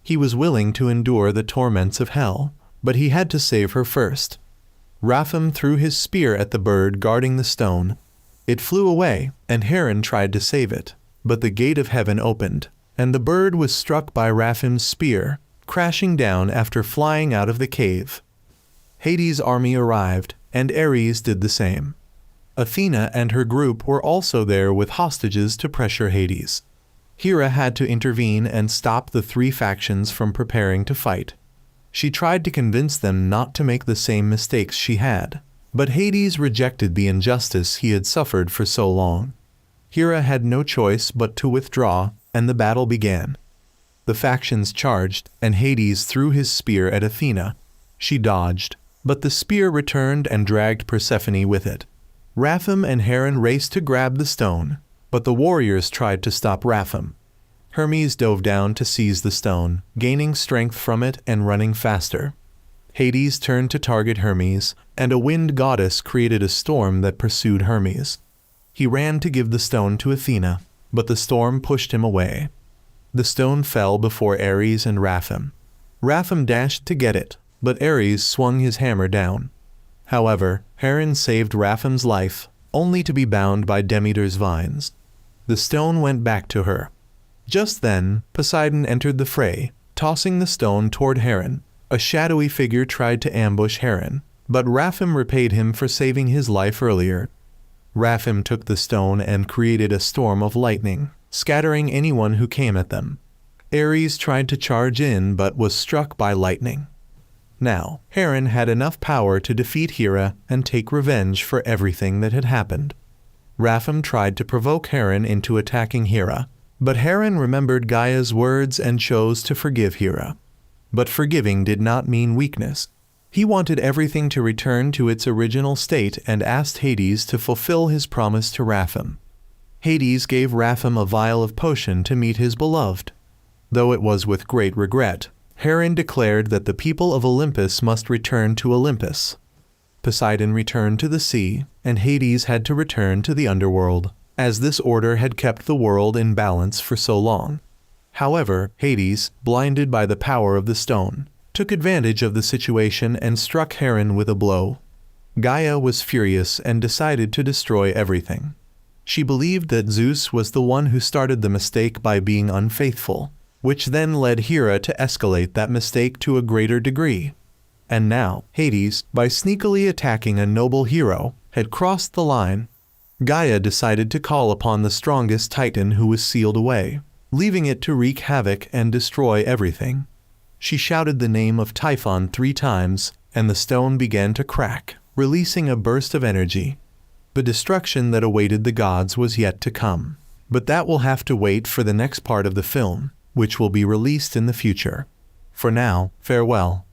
He was willing to endure the torments of hell, but he had to save her first. Rafim threw his spear at the bird guarding the stone. It flew away, and Heron tried to save it, but the gate of heaven opened, and the bird was struck by Rafim's spear, crashing down after flying out of the cave. Hades' army arrived, and Ares did the same. Athena and her group were also there with hostages to pressure Hades. Hera had to intervene and stop the three factions from preparing to fight. She tried to convince them not to make the same mistakes she had, but Hades rejected the injustice he had suffered for so long. Hera had no choice but to withdraw, and the battle began. The factions charged, and Hades threw his spear at Athena. She dodged, but the spear returned and dragged Persephone with it. Rafim and Heron raced to grab the stone, but the warriors tried to stop Rafim. Hermes dove down to seize the stone, gaining strength from it and running faster. Hades turned to target Hermes, and a wind goddess created a storm that pursued Hermes. He ran to give the stone to Athena, but the storm pushed him away. The stone fell before Ares and Rafim. Rafim dashed to get it, but Ares swung his hammer down. However, Heron saved Rafim's life, only to be bound by Demeter's vines. The stone went back to her. Just then, Poseidon entered the fray, tossing the stone toward Heron. A shadowy figure tried to ambush Heron, but Rafim repaid him for saving his life earlier. Rafim took the stone and created a storm of lightning, scattering anyone who came at them. Ares tried to charge in but was struck by lightning. Now, Heron had enough power to defeat Hera and take revenge for everything that had happened. Rapham tried to provoke Heron into attacking Hera, but Heron remembered Gaia's words and chose to forgive Hera. But forgiving did not mean weakness. He wanted everything to return to its original state and asked Hades to fulfill his promise to Rapham. Hades gave Rapham a vial of potion to meet his beloved. Though it was with great regret, Heron declared that the people of Olympus must return to Olympus. Poseidon returned to the sea, and Hades had to return to the underworld, as this order had kept the world in balance for so long. However, Hades, blinded by the power of the stone, took advantage of the situation and struck Heron with a blow. Gaia was furious and decided to destroy everything. She believed that Zeus was the one who started the mistake by being unfaithful, which then led Hera to escalate that mistake to a greater degree. And now, Hades, by sneakily attacking a noble hero, had crossed the line. Gaia decided to call upon the strongest Titan who was sealed away, leaving it to wreak havoc and destroy everything. She shouted the name of Typhon 3 times, and the stone began to crack, releasing a burst of energy. The destruction that awaited the gods was yet to come, but that will have to wait for the next part of the film, which will be released in the future. For now, farewell.